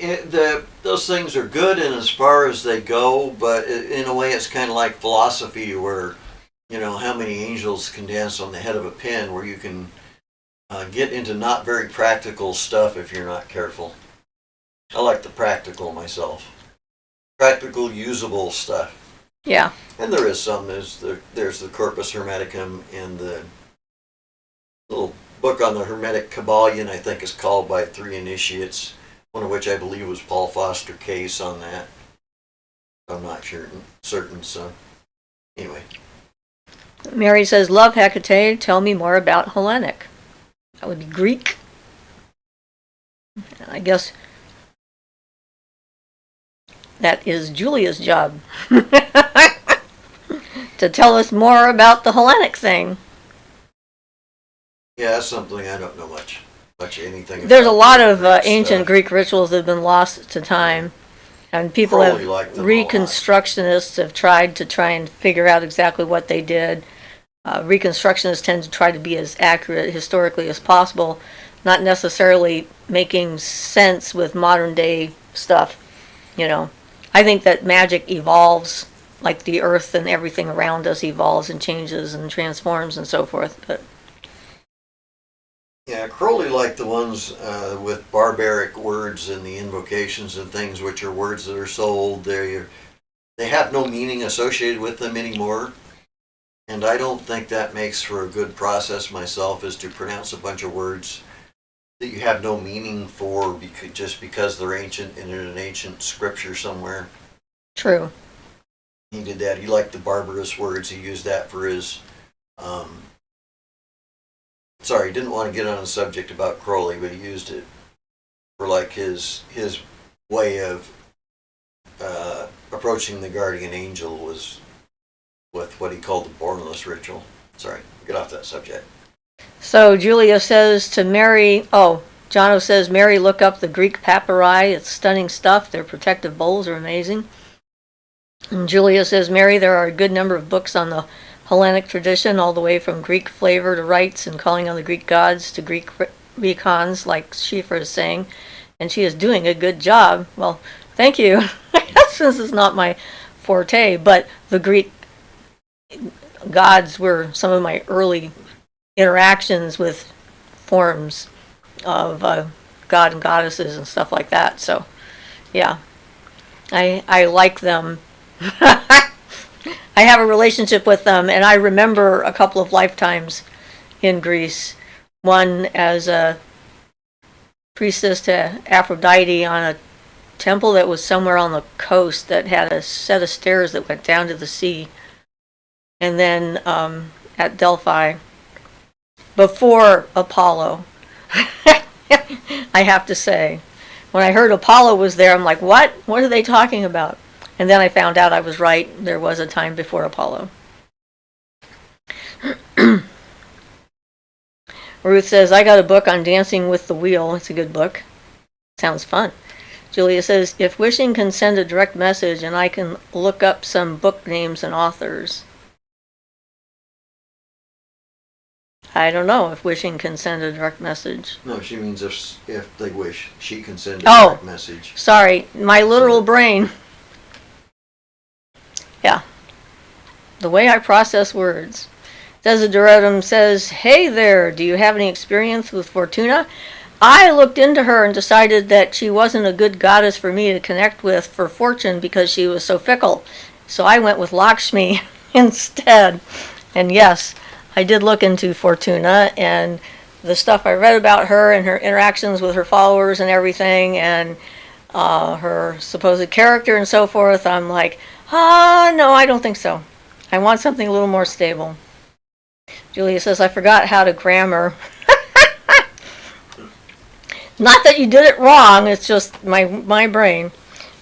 those things are good in as far as they go, but in a way it's kind of like philosophy where, how many angels can dance on the head of a pin, where you can get into not very practical stuff if you're not careful. I like the practical myself. Practical, usable stuff. Yeah. And there is some. There's the Corpus Hermeticum and the little book on the Hermetic Kabbalion, I think is called, by 3 initiates, one of which I believe was Paul Foster Case on that. I'm not certain, so anyway. Mary says, love Hecate, tell me more about Hellenic. That would be Greek. I guess that is Julia's job. To tell us more about the Hellenic thing. Yeah, that's something I don't know much anything about. There's a lot of ancient Greek rituals that have been lost to time. And people Reconstructionists have tried and figure out exactly what they did. Reconstructionists tend to try to be as accurate historically as possible, not necessarily making sense with modern day stuff. I think that magic evolves like the earth and everything around us evolves and changes and transforms and so forth. But yeah, Crowley liked the ones with barbaric words and the invocations and things, which are words that are so old they have no meaning associated with them anymore. And I don't think that makes for a good process myself, is to pronounce a bunch of words that you have no meaning for just because they're ancient and in an ancient scripture somewhere. True. He did that. He liked the barbarous words. He used that for his sorry, didn't want to get on a subject about Crowley, but he used it for like his way of approaching the guardian angel was with what he called the bornless ritual. Sorry, get off that subject. So Julia says to Mary, Jono says, Mary, look up the Greek papyri. It's stunning stuff. Their protective bowls are amazing. And Julia says, Mary, there are a good number of books on the Hellenic tradition, all the way from Greek flavor to rites and calling on the Greek gods to Greek recons, like Siofra is saying, and she is doing a good job. Well, thank you. This is not my forte, but the Greek gods were some of my early interactions with forms of god and goddesses and stuff like that. So, yeah, I like them. I have a relationship with them, and I remember a couple of lifetimes in Greece. One as a priestess to Aphrodite on a temple that was somewhere on the coast that had a set of stairs that went down to the sea. And then at Delphi, before Apollo, I have to say. When I heard Apollo was there, I'm like, what? What are they talking about? And then I found out I was right. There was a time before Apollo. Ruth says, I got a book on dancing with the wheel. It's a good book. Sounds fun. Julia says, if wishing can send a direct message and I can look up some book names and authors. I don't know if wishing can send a direct message. No, she means if they wish, she can send a Oh. direct message. Sorry, my literal brain. Yeah. The way I process words. Desideretum says, hey there, do you have any experience with Fortuna? I looked into her and decided that she wasn't a good goddess for me to connect with for fortune because she was so fickle. So I went with Lakshmi instead. And yes, I did look into Fortuna and the stuff I read about her and her interactions with her followers and everything and her supposed character and so forth. I'm like, no, I don't think so. I want something a little more stable. Julia says, I forgot how to grammar. Not that you did it wrong, it's just my brain.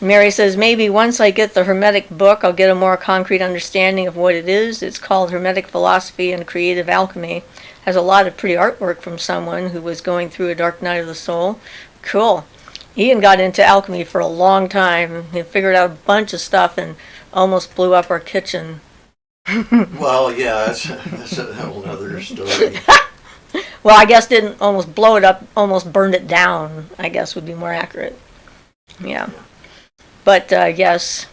Mary says, maybe once I get the Hermetic book, I'll get a more concrete understanding of what it is. It's called Hermetic Philosophy and Creative Alchemy. Has a lot of pretty artwork from someone who was going through a dark night of the soul. Cool. Ian got into alchemy for a long time. He figured out a bunch of stuff and almost blew up our kitchen. Well, yeah, that's a whole other story. Well, I guess didn't almost blow it up, almost burned it down, I guess would be more accurate. Yeah. But, yes.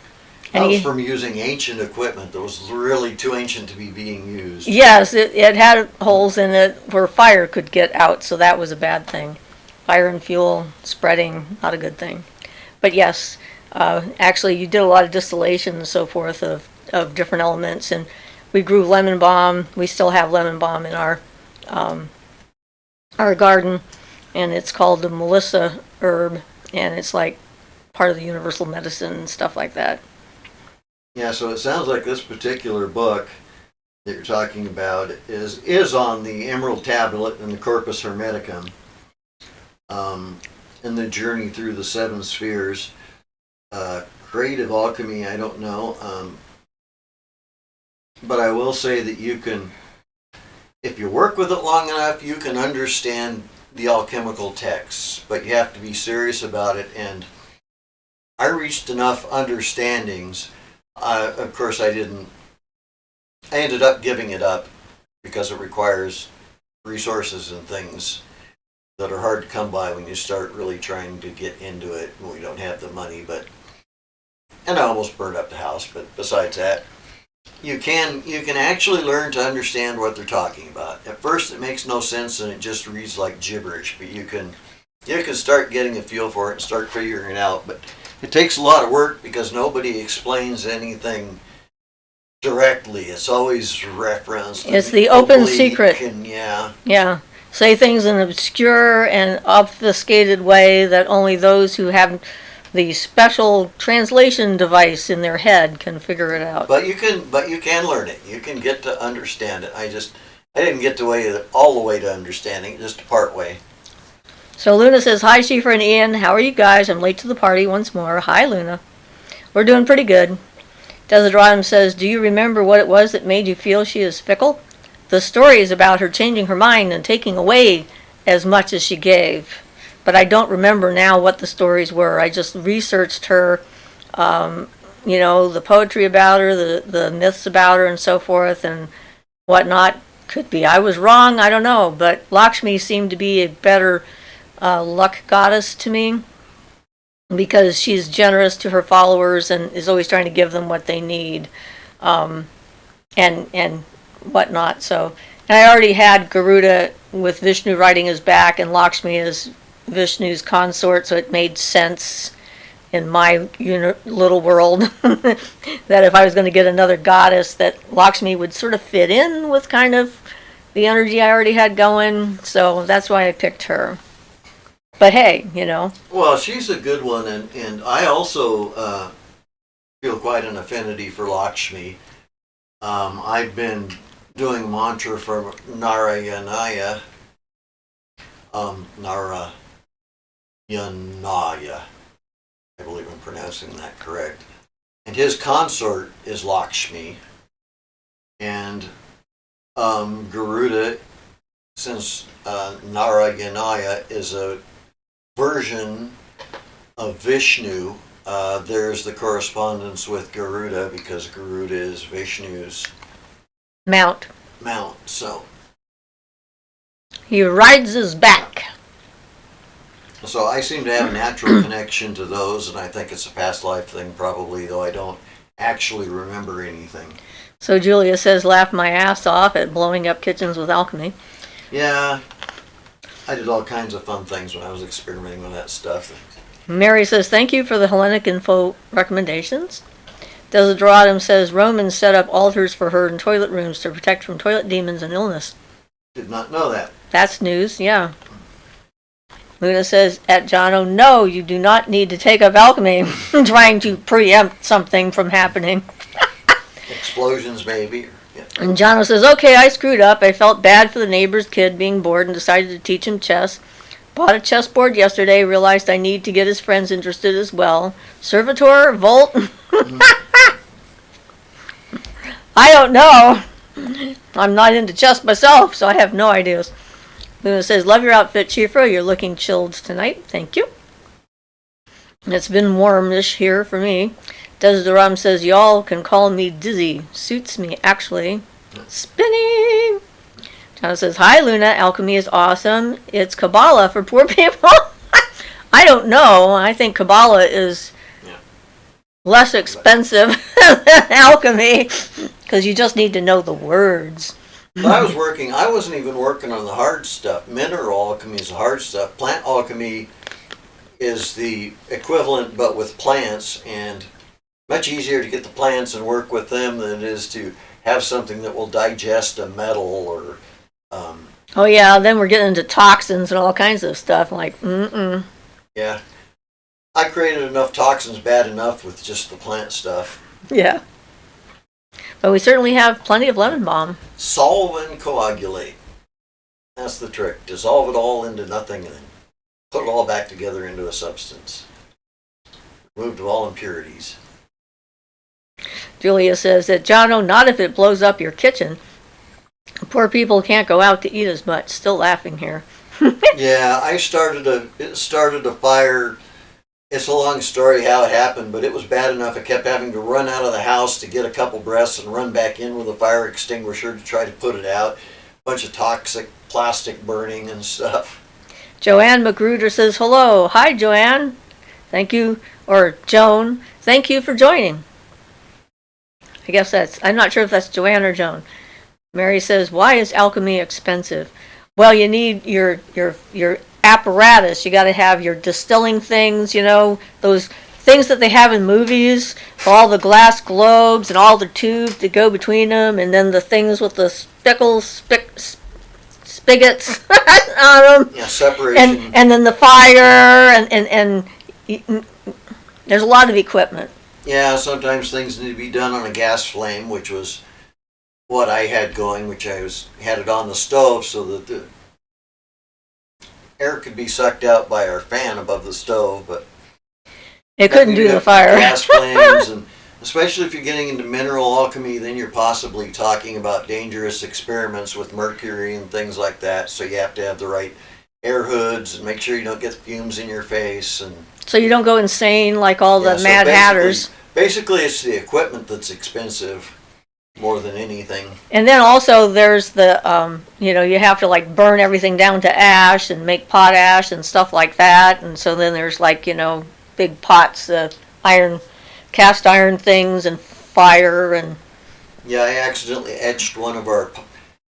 That was from using ancient equipment that was really too ancient to be being used. Yes, it had holes in it where fire could get out, so that was a bad thing. Fire and fuel spreading, not a good thing. But yes, actually you did a lot of distillation and so forth of different elements, and we grew lemon balm. We still have lemon balm in our garden, and it's called the Melissa herb, and it's like part of the universal medicine and stuff like that. Yeah, so it sounds like this particular book that you're talking about is on the Emerald Tablet and the Corpus Hermeticum, and the journey through the seven spheres. Creative alchemy, I don't know, but I will say that you can, if you work with it long enough, you can understand the alchemical texts, but you have to be serious about it. And I reached enough understandings. Of course, I ended up giving it up because it requires resources and things that are hard to come by when you start really trying to get into it. We don't have the money, and I almost burned up the house, but besides that, you can actually learn to understand what they're talking about. At first it makes no sense and it just reads like gibberish, but you can start getting a feel for it and start figuring it out. But it takes a lot of work because nobody explains anything directly. It's always referenced. It's the open secret. And Yeah. Say things in an obscure and obfuscated way that only those who have the special translation device in their head can figure it out. But you can learn it. You can get to understand it. I didn't get all the way to understanding it, just a part way. So Luna says, hi Siofra and Ian, how are you guys? I'm late to the party once more. Hi Luna. We're doing pretty good. Desideretum says, do you remember what it was that made you feel she is fickle? The story is about her changing her mind and taking away as much as she gave. But I don't remember now what the stories were. I just researched her, the poetry about her, the myths about her and so forth and whatnot. Could be I was wrong, I don't know. But Lakshmi seemed to be a better luck goddess to me because she's generous to her followers and is always trying to give them what they need and whatnot. So, and I already had Garuda with Vishnu riding his back and Lakshmi is Vishnu's consort, so it made sense in my little world that if I was going to get another goddess, that Lakshmi would sort of fit in with kind of the energy I already had going. So that's why I picked her. But hey, Well, she's a good one, and I also feel quite an affinity for Lakshmi. I've been doing mantra for Narayanaya. Narayanaya. I believe I'm pronouncing that correct. And his consort is Lakshmi. And Garuda, since Narayanaya is a version of Vishnu, there's the correspondence with Garuda because Garuda is Vishnu's Mount. So He rides his back. I seem to have a natural connection to those, and I think it's a past life thing probably, though I don't actually remember anything. So Julia says, laugh my ass off at blowing up kitchens with alchemy. Yeah, I did all kinds of fun things when I was experimenting with that stuff. Mary says, thank you for the Hellenic info recommendations. Desideраtum says, Romans set up altars for her in toilet rooms to protect from toilet demons and illness. Did not know that. That's news, yeah. Luna says, at Jono, no, you do not need to take up alchemy. Trying to preempt something from happening. Explosions, maybe. Yeah. And Jono says, okay, I screwed up. I felt bad for the neighbor's kid being bored and decided to teach him chess. Bought a chessboard yesterday, realized I need to get his friends interested as well. Servitor, Volt? I don't know. I'm not into chess myself, so I have no ideas. Luna says, love your outfit, Siofra. You're looking chilled tonight. Thank you. It's been warmish here for me. Desideram says, y'all can call me Dizzy. Suits me, actually. Spinning! John says, hi, Luna. Alchemy is awesome. It's Kabbalah for poor people. I don't know. I think Kabbalah is less expensive than alchemy because you just need to know the words. I wasn't even working on the hard stuff. Mineral alchemy is the hard stuff. Plant alchemy is the equivalent but with plants, and much easier to get the plants and work with them than it is to have something that will digest a metal or oh yeah, then we're getting into toxins and all kinds of stuff like yeah. I created enough toxins bad enough with just the plant stuff. Yeah. But we certainly have plenty of lemon balm. Solve and coagulate. That's the trick. Dissolve it all into nothing and then put it all back together into a substance. Removed of all impurities. Julia says that, Jono, not if it blows up your kitchen. Poor people can't go out to eat as much. Still laughing here. Yeah, it started a fire. It's a long story how it happened, but it was bad enough I kept having to run out of the house to get a couple breaths and run back in with a fire extinguisher to try to put it out. Bunch of toxic plastic burning and stuff. Joanne Magruder says, hello. Hi, Joanne. Thank you. Or Joan. Thank you for joining. I guess I'm not sure if that's Joanne or Joan. Mary says, why is alchemy expensive? Well, you need your apparatus. You got to have your distilling things, those things that they have in movies, all the glass globes and all the tubes that go between them, and then the things with the spigots on them. Yeah, separation. And then the fire, and there's a lot of equipment. Yeah, sometimes things need to be done on a gas flame, which was what I had going, which had it on the stove so that the air could be sucked out by our fan above the stove, but it couldn't do the fire. Gas flames, and especially if you're getting into mineral alchemy, then you're possibly talking about dangerous experiments with mercury and things like that. So you have to have the right air hoods and make sure you don't get the fumes in your face, and so you don't go insane like all the Mad Hatters. Basically, it's the equipment that's expensive more than anything. And then also there's the, you have to like burn everything down to ash and make potash and stuff like that. And so then there's like, big pots, cast iron things and fire and... Yeah, I accidentally etched one of our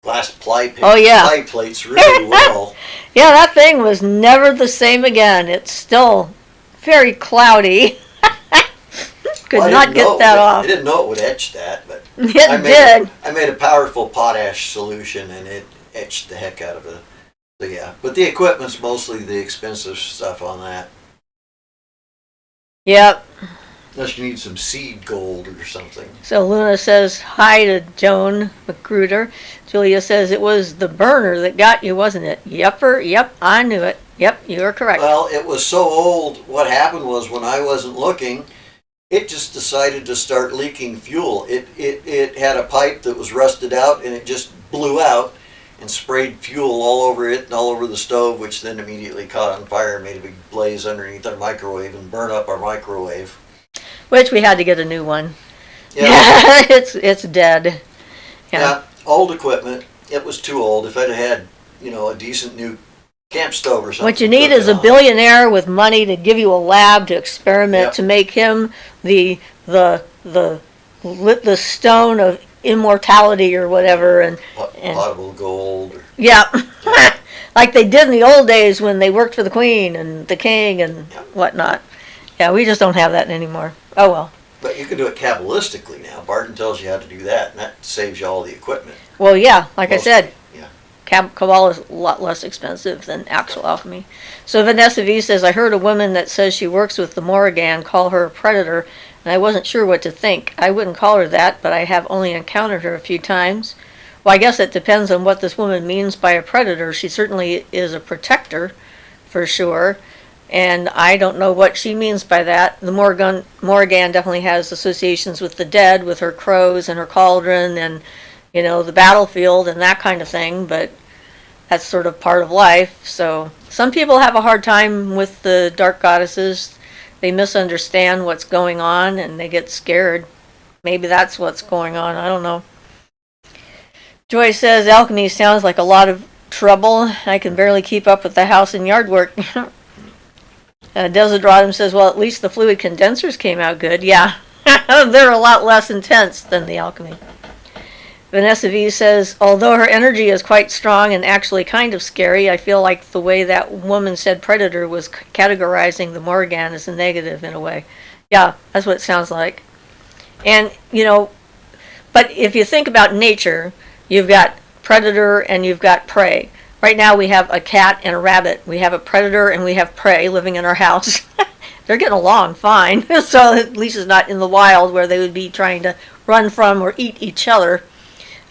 glass ply plates really well. Yeah, that thing was never the same again. It's still very cloudy. Could not get that off. I didn't know it would etch that, but it did. I made a powerful potash solution and it etched the heck out of it. So yeah, but the equipment's mostly the expensive stuff on that. Yep. Unless you need some seed gold or something. So Luna says hi to Joan Magruder. Julia says it was the burner that got you, wasn't it? Yepper. Yep, I knew it. Yep, you are correct. Well, it was so old. What happened was when I wasn't looking, it just decided to start leaking fuel. It had a pipe that was rusted out, and it just blew out and sprayed fuel all over it and all over the stove, which then immediately caught on fire and made a big blaze underneath our microwave and burned up our microwave. Which we had to get a new one. Yeah, it's dead. yeah, old equipment. It was too old. If I'd had, a decent new camp stove or something. What you need is a billionaire with money to give you a lab to experiment, Yep. to make him the stone of immortality or whatever, and potable gold. yeah, like they did in the old days when they worked for the queen and the king and whatnot. Yeah, we just don't have that anymore. Oh well. But you can do it Kabbalistically now. Barton tells you how to do that, and that saves you all the equipment. Well, yeah, like Mostly, I said, yeah. Kabbalah is a lot less expensive than actual alchemy. So Vanessa V says, I heard a woman that says she works with the Morrigan call her a predator, and I wasn't sure what to think. I wouldn't call her that, but I have only encountered her a few times. Well, I guess it depends on what this woman means by a predator. She certainly is a protector, for sure, and I don't know what she means by that. The Morrigan definitely has associations with the dead, with her crows and her cauldron and, the battlefield and that kind of thing, but that's sort of part of life. So some people have a hard time with the dark goddesses. They misunderstand what's going on and they get scared. Maybe that's what's going on. I don't know. Joy says alchemy sounds like a lot of trouble. I can barely keep up with the house and yard work. Desidratum says, well, at least the fluid condensers came out good. Yeah, they're a lot less intense than the alchemy. Vanessa V says, although her energy is quite strong and actually kind of scary, I feel like the way that woman said predator was categorizing the Morrigan as a negative in a way. Yeah, that's what it sounds like. And, but if you think about nature, you've got predator and you've got prey. Right now we have a cat and a rabbit. We have a predator and we have prey living in our house. They're getting along fine. So at least it's not in the wild where they would be trying to run from or eat each other.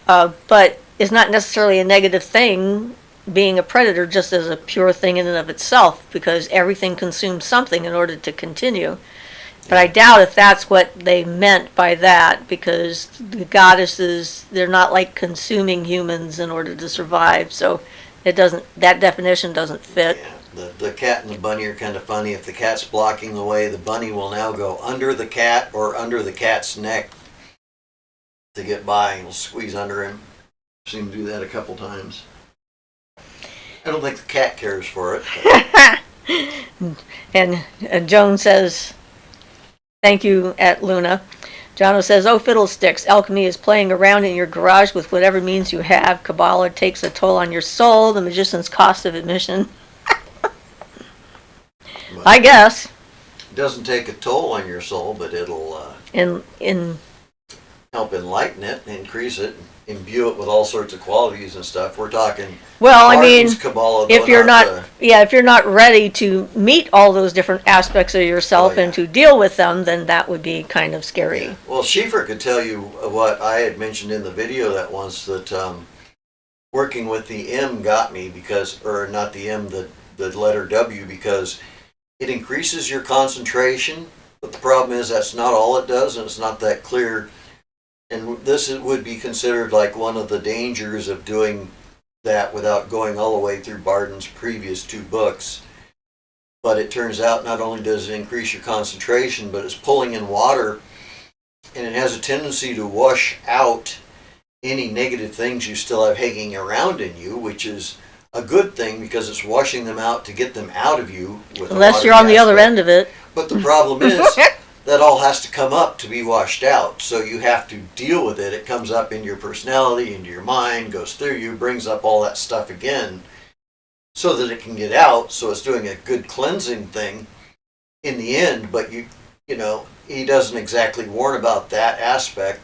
But it's not necessarily a negative thing being a predator just as a pure thing in and of itself, because everything consumes something in order to continue. But I doubt if that's what they meant by that, because the goddesses, they're not like consuming humans in order to survive, so that definition doesn't fit. Yeah, the cat and the bunny are kind of funny. If the cat's blocking the way, the bunny will now go under the cat or under the cat's neck to get by, and will squeeze under him. I've seen him do that a couple times. I don't think the cat cares for it. And Joan says, thank you at Luna. Jono says, oh, fiddlesticks, alchemy is playing around in your garage with whatever means you have. Kabbalah takes a toll on your soul, the magician's cost of admission. I guess. It doesn't take a toll on your soul, but it'll help enlighten it, increase it, imbue it with all sorts of qualities and stuff. We're talking. Well, I mean, Kabbalah, if you're not ready to meet all those different aspects of yourself and to deal with them, then that would be kind of scary. Yeah. Well, Siofra could tell you what I had mentioned in the video that once, that working with the M got me because, or not the M, the letter W, because it increases your concentration. But the problem is that's not all it does, and it's not that clear. And this would be considered like one of the dangers of doing that without going all the way through Barton's previous 2 books. But it turns out not only does it increase your concentration, but it's pulling in water, and it has a tendency to wash out any negative things you still have hanging around in you, which is a good thing because it's washing them out to get them out of you. Unless you're on the other end of it. But the problem is that all has to come up to be washed out. So you have to deal with it. It comes up in your personality, into your mind, goes through you, brings up all that stuff again so that it can get out. So it's doing a good cleansing thing in the end. But he doesn't exactly warn about that aspect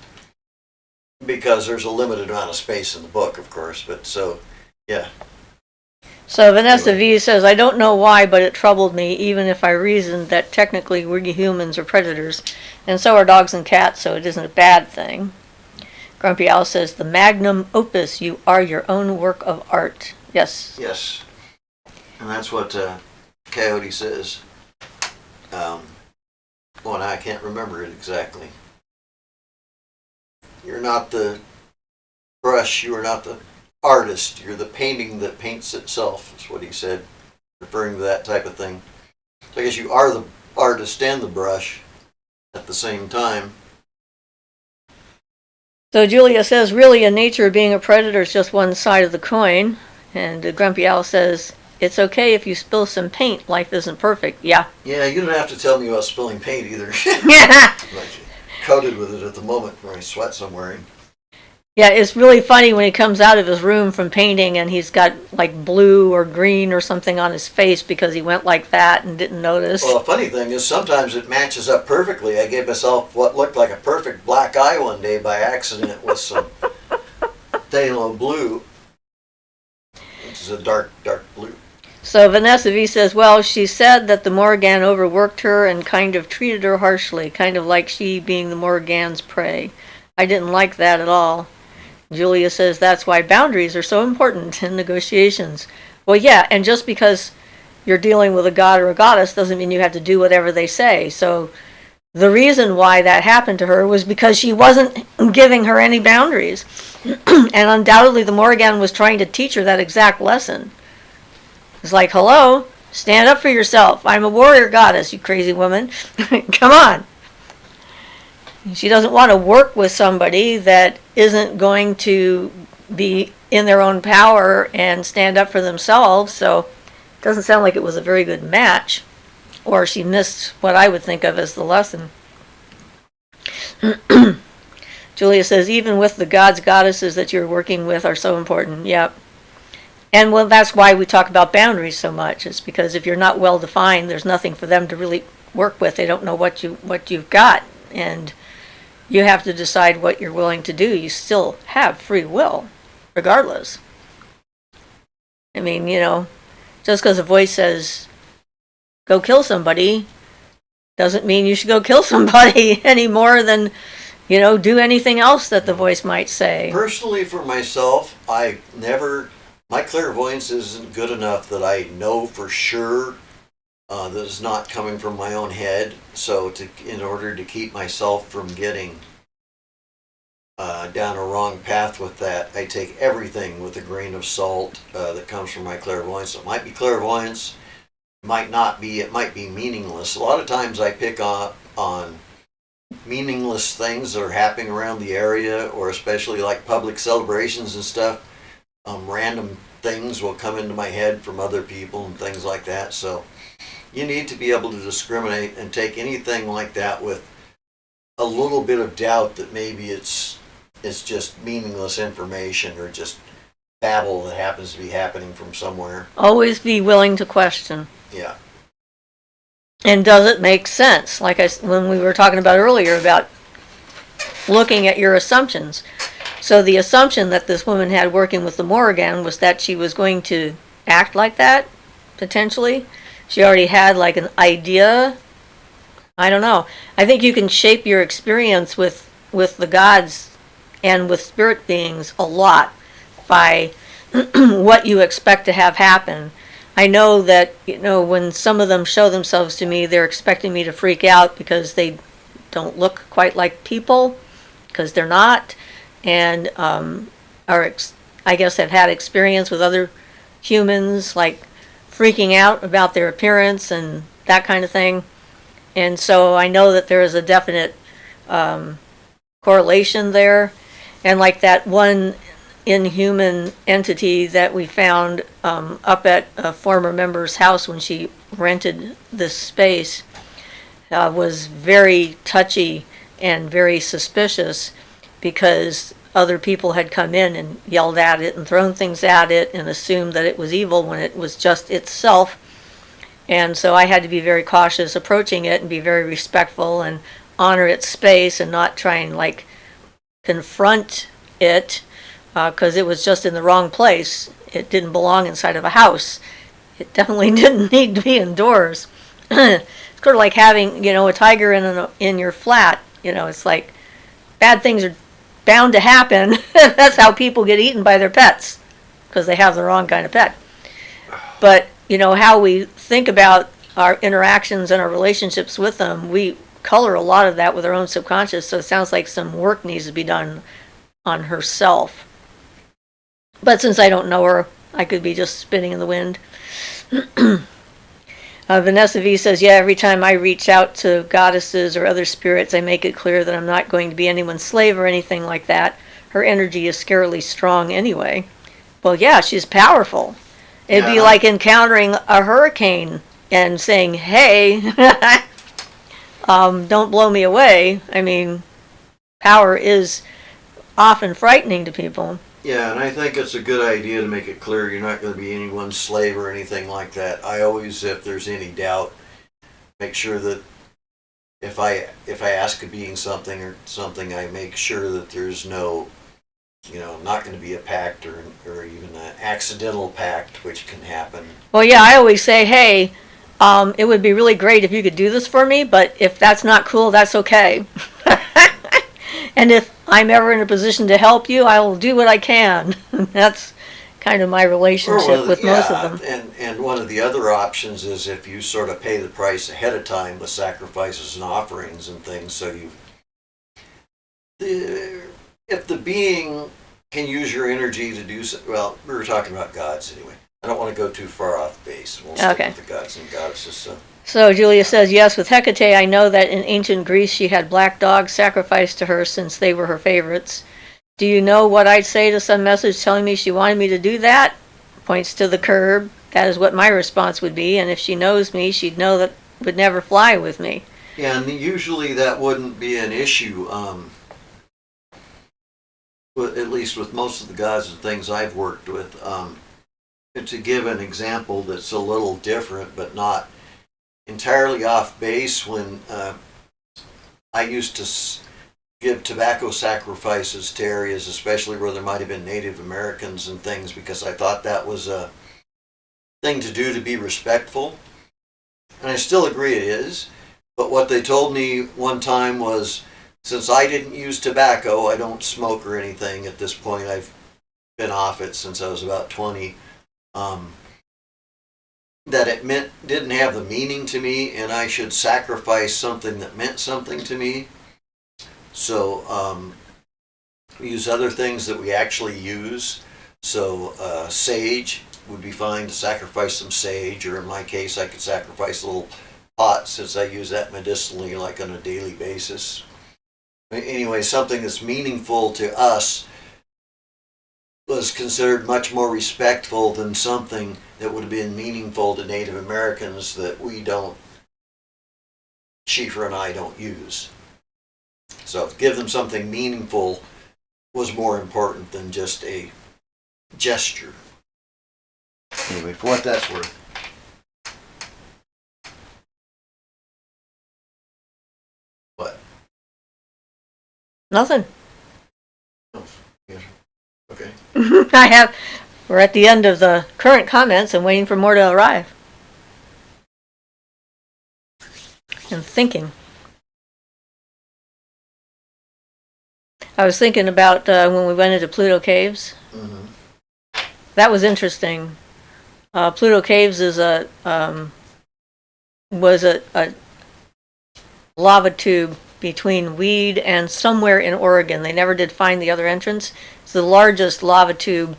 because there's a limited amount of space in the book, of course. But so, yeah. So Vanessa V says, I don't know why, but it troubled me, even if I reasoned that technically we humans are predators, and so are dogs and cats, so it isn't a bad thing. Grumpy Owl says, the magnum opus, you are your own work of art. Yes. Yes. And that's what Coyote says. well, I can't remember it exactly. You're not the brush, you are not the artist, you're the painting that paints itself, is what he said, referring to that type of thing. So I guess you are the artist and the brush at the same time. So Julia says, really, in nature, being a predator is just one side of the coin. And Grumpy Al says, it's okay if you spill some paint. Life isn't perfect. Yeah. Yeah, you don't have to tell me about spilling paint either. Yeah. Like coated with it at the moment when I sweats I'm wearing. Yeah, it's really funny when he comes out of his room from painting and he's got like blue or green or something on his face because he went like that and didn't notice. Well, the funny thing is sometimes it matches up perfectly. I gave myself what looked like a perfect black eye one day by accident with some phthalo blue, which is a dark blue. So Vanessa V says, well, she said that the Morrigan overworked her and kind of treated her harshly, kind of like she being the Morrigan's prey. I didn't like that at all. Julia says that's why boundaries are so important in negotiations. Well, yeah, and just because you're dealing with a god or a goddess doesn't mean you have to do whatever they say. So the reason why that happened to her was because she wasn't giving her any boundaries. And undoubtedly the Morrigan was trying to teach her that exact lesson. It's like, hello, stand up for yourself. I'm a warrior goddess, you crazy woman. Come on. She doesn't want to work with somebody that isn't going to be in their own power and stand up for themselves. So it doesn't sound like it was a very good match. Or she missed what I would think of as the lesson. Julia says, even with the gods, goddesses that you're working with are so important. Yep. And well, that's why we talk about boundaries so much. It's because if you're not well defined, there's nothing for them to really work with. They don't know what you've got. And you have to decide what you're willing to do. You still have free will, regardless. I mean, just because a voice says, go kill somebody, doesn't mean you should go kill somebody any more than, do anything else that the voice might say. Personally, for myself, my clairvoyance isn't good enough that I know for sure that it's not coming from my own head. So in order to keep myself from getting down a wrong path with that, I take everything with a grain of salt that comes from my clairvoyance. It might be clairvoyance, might not be, it might be meaningless. A lot of times I pick up on meaningless things that are happening around the area, or especially like public celebrations and stuff. Random things will come into my head from other people and things like that. So you need to be able to discriminate and take anything like that with a little bit of doubt that maybe it's just meaningless information or just babble that happens to be happening from somewhere. Always be willing to question. Yeah. And does it make sense? Like when we were talking about earlier about looking at your assumptions. So the assumption that this woman had working with the Morrigan was that she was going to act like that, potentially. She already had like an idea. I don't know. I think you can shape your experience with the gods and with spirit beings a lot by what you expect to have happen. I know that, when some of them show themselves to me, they're expecting me to freak out because they don't look quite like people, because they're not, and I guess have had experience with other humans, like freaking out about their appearance and that kind of thing. And so I know that there is a definite correlation there. And like that one inhuman entity that we found up at a former member's house when she rented this space was very touchy and very suspicious, because other people had come in and yelled at it and thrown things at it and assumed that it was evil when it was just itself. And so I had to be very cautious approaching it and be very respectful and honor its space and not try and like confront it, because it was just in the wrong place. It didn't belong inside of a house. It definitely didn't need to be indoors. It's sort of like having, a tiger in your flat. It's like bad things are bound to happen. That's how people get eaten by their pets, because they have the wrong kind of pet. But how we think about our interactions and our relationships with them, we color a lot of that with her own subconscious, so it sounds like some work needs to be done on herself. But since I don't know her, I could be just spinning in the wind. Vanessa V says, yeah, every time I reach out to goddesses or other spirits, I make it clear that I'm not going to be anyone's slave or anything like that. Her energy is scarily strong anyway. Well, yeah, she's powerful. It'd be like encountering a hurricane and saying, hey, don't blow me away. I mean, power is often frightening to people. Yeah, and I think it's a good idea to make it clear you're not going to be anyone's slave or anything like that. I always, if there's any doubt, make sure that if I ask a being something or something, I make sure that there's no, not going to be a pact or even an accidental pact, which can happen. Well, yeah, I always say, hey, it would be really great if you could do this for me, but if that's not cool, that's okay. And if I'm ever in a position to help you, I will do what I can. That's kind of my relationship with most of them. And one of the other options is if you sort of pay the price ahead of time with sacrifices and offerings and things, so if the being can use your energy to do so, well, we were talking about gods anyway. I don't want to go too far off base. We'll stick with the gods and goddesses. So Julia says, yes, with Hecate, I know that in ancient Greece she had black dogs sacrificed to her since they were her favorites. Do you know what I'd say to some message telling me she wanted me to do that? Points to the curb. That is what my response would be, and if she knows me, she'd know that would never fly with me. Yeah, and usually that wouldn't be an issue, at least with most of the gods and things I've worked with. To give an example that's a little different, but not entirely off base, when I used to give tobacco sacrifices to areas, especially where there might have been Native Americans and things, because I thought that was a thing to do to be respectful. And I still agree it is. But what they told me one time was, since I didn't use tobacco, I don't smoke or anything at this point. I've been off it since I was about 20. That it didn't have the meaning to me, and I should sacrifice something that meant something to me. So we use other things that we actually use. So sage would be fine to sacrifice some sage, or in my case, I could sacrifice a little pot, since I use that medicinally, like on a daily basis. Anyway, something that's meaningful to us was considered much more respectful than something that would have been meaningful to Native Americans that Siofra and I don't use. So to give them something meaningful was more important than just a gesture. Anyway, for what that's worth. What? Nothing. Oh, yeah. Okay. We're at the end of the current comments and waiting for more to arrive. And thinking. I was thinking about when we went into Pluto Caves. Mm-hmm. That was interesting. Pluto Caves is was a lava tube between Weed and somewhere in Oregon. They never did find the other entrance. It's the largest lava tube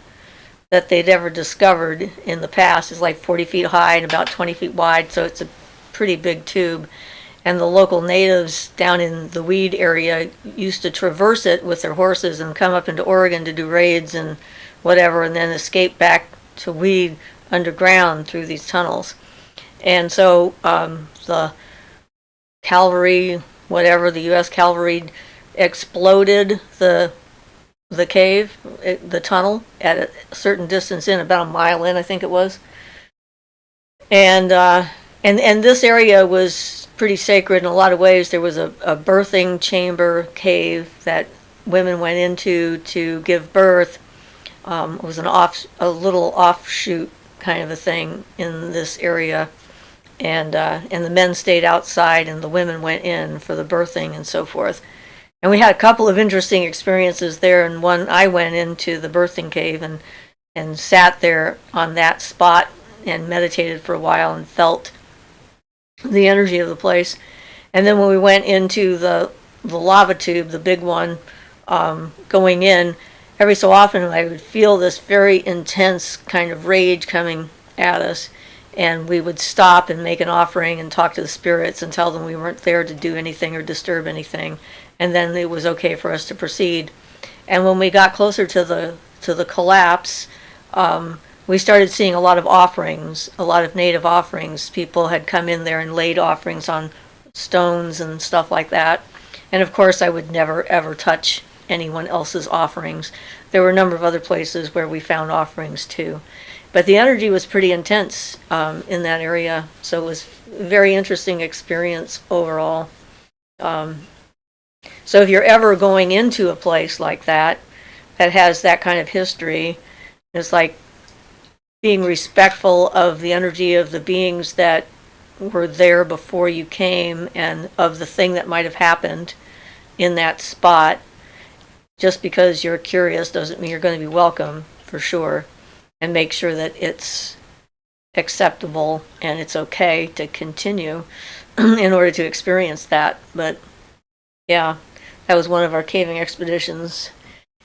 that they'd ever discovered in the past. It's like 40 feet high and about 20 feet wide, so it's a pretty big tube. And the local natives down in the Weed area used to traverse it with their horses and come up into Oregon to do raids and whatever, and then escape back to Weed underground through these tunnels. And so the cavalry, whatever, the U.S. cavalry exploded the cave, the tunnel, at a certain distance in, about a mile in, I think it was. And this area was pretty sacred in a lot of ways. There was a birthing chamber cave that women went into to give birth. It was a little offshoot kind of a thing in this area. And the men stayed outside and the women went in for the birthing and so forth. And we had a couple of interesting experiences there, and one, I went into the birthing cave and sat there on that spot and meditated for a while and felt the energy of the place. And then when we went into the lava tube, the big one, going in, every so often I would feel this very intense kind of rage coming at us. And we would stop and make an offering and talk to the spirits and tell them we weren't there to do anything or disturb anything. And then it was okay for us to proceed. And when we got closer to the collapse, we started seeing a lot of offerings, a lot of native offerings. People had come in there and laid offerings on stones and stuff like that. And of course, I would never ever touch anyone else's offerings. There were a number of other places where we found offerings too. But the energy was pretty intense in that area, so it was a very interesting experience overall. So if you're ever going into a place like that has that kind of history, it's like being respectful of the energy of the beings that were there before you came and of the thing that might have happened in that spot. Just because you're curious doesn't mean you're going to be welcome, for sure. And make sure that it's acceptable and it's okay to continue in order to experience that. But yeah, that was one of our caving expeditions.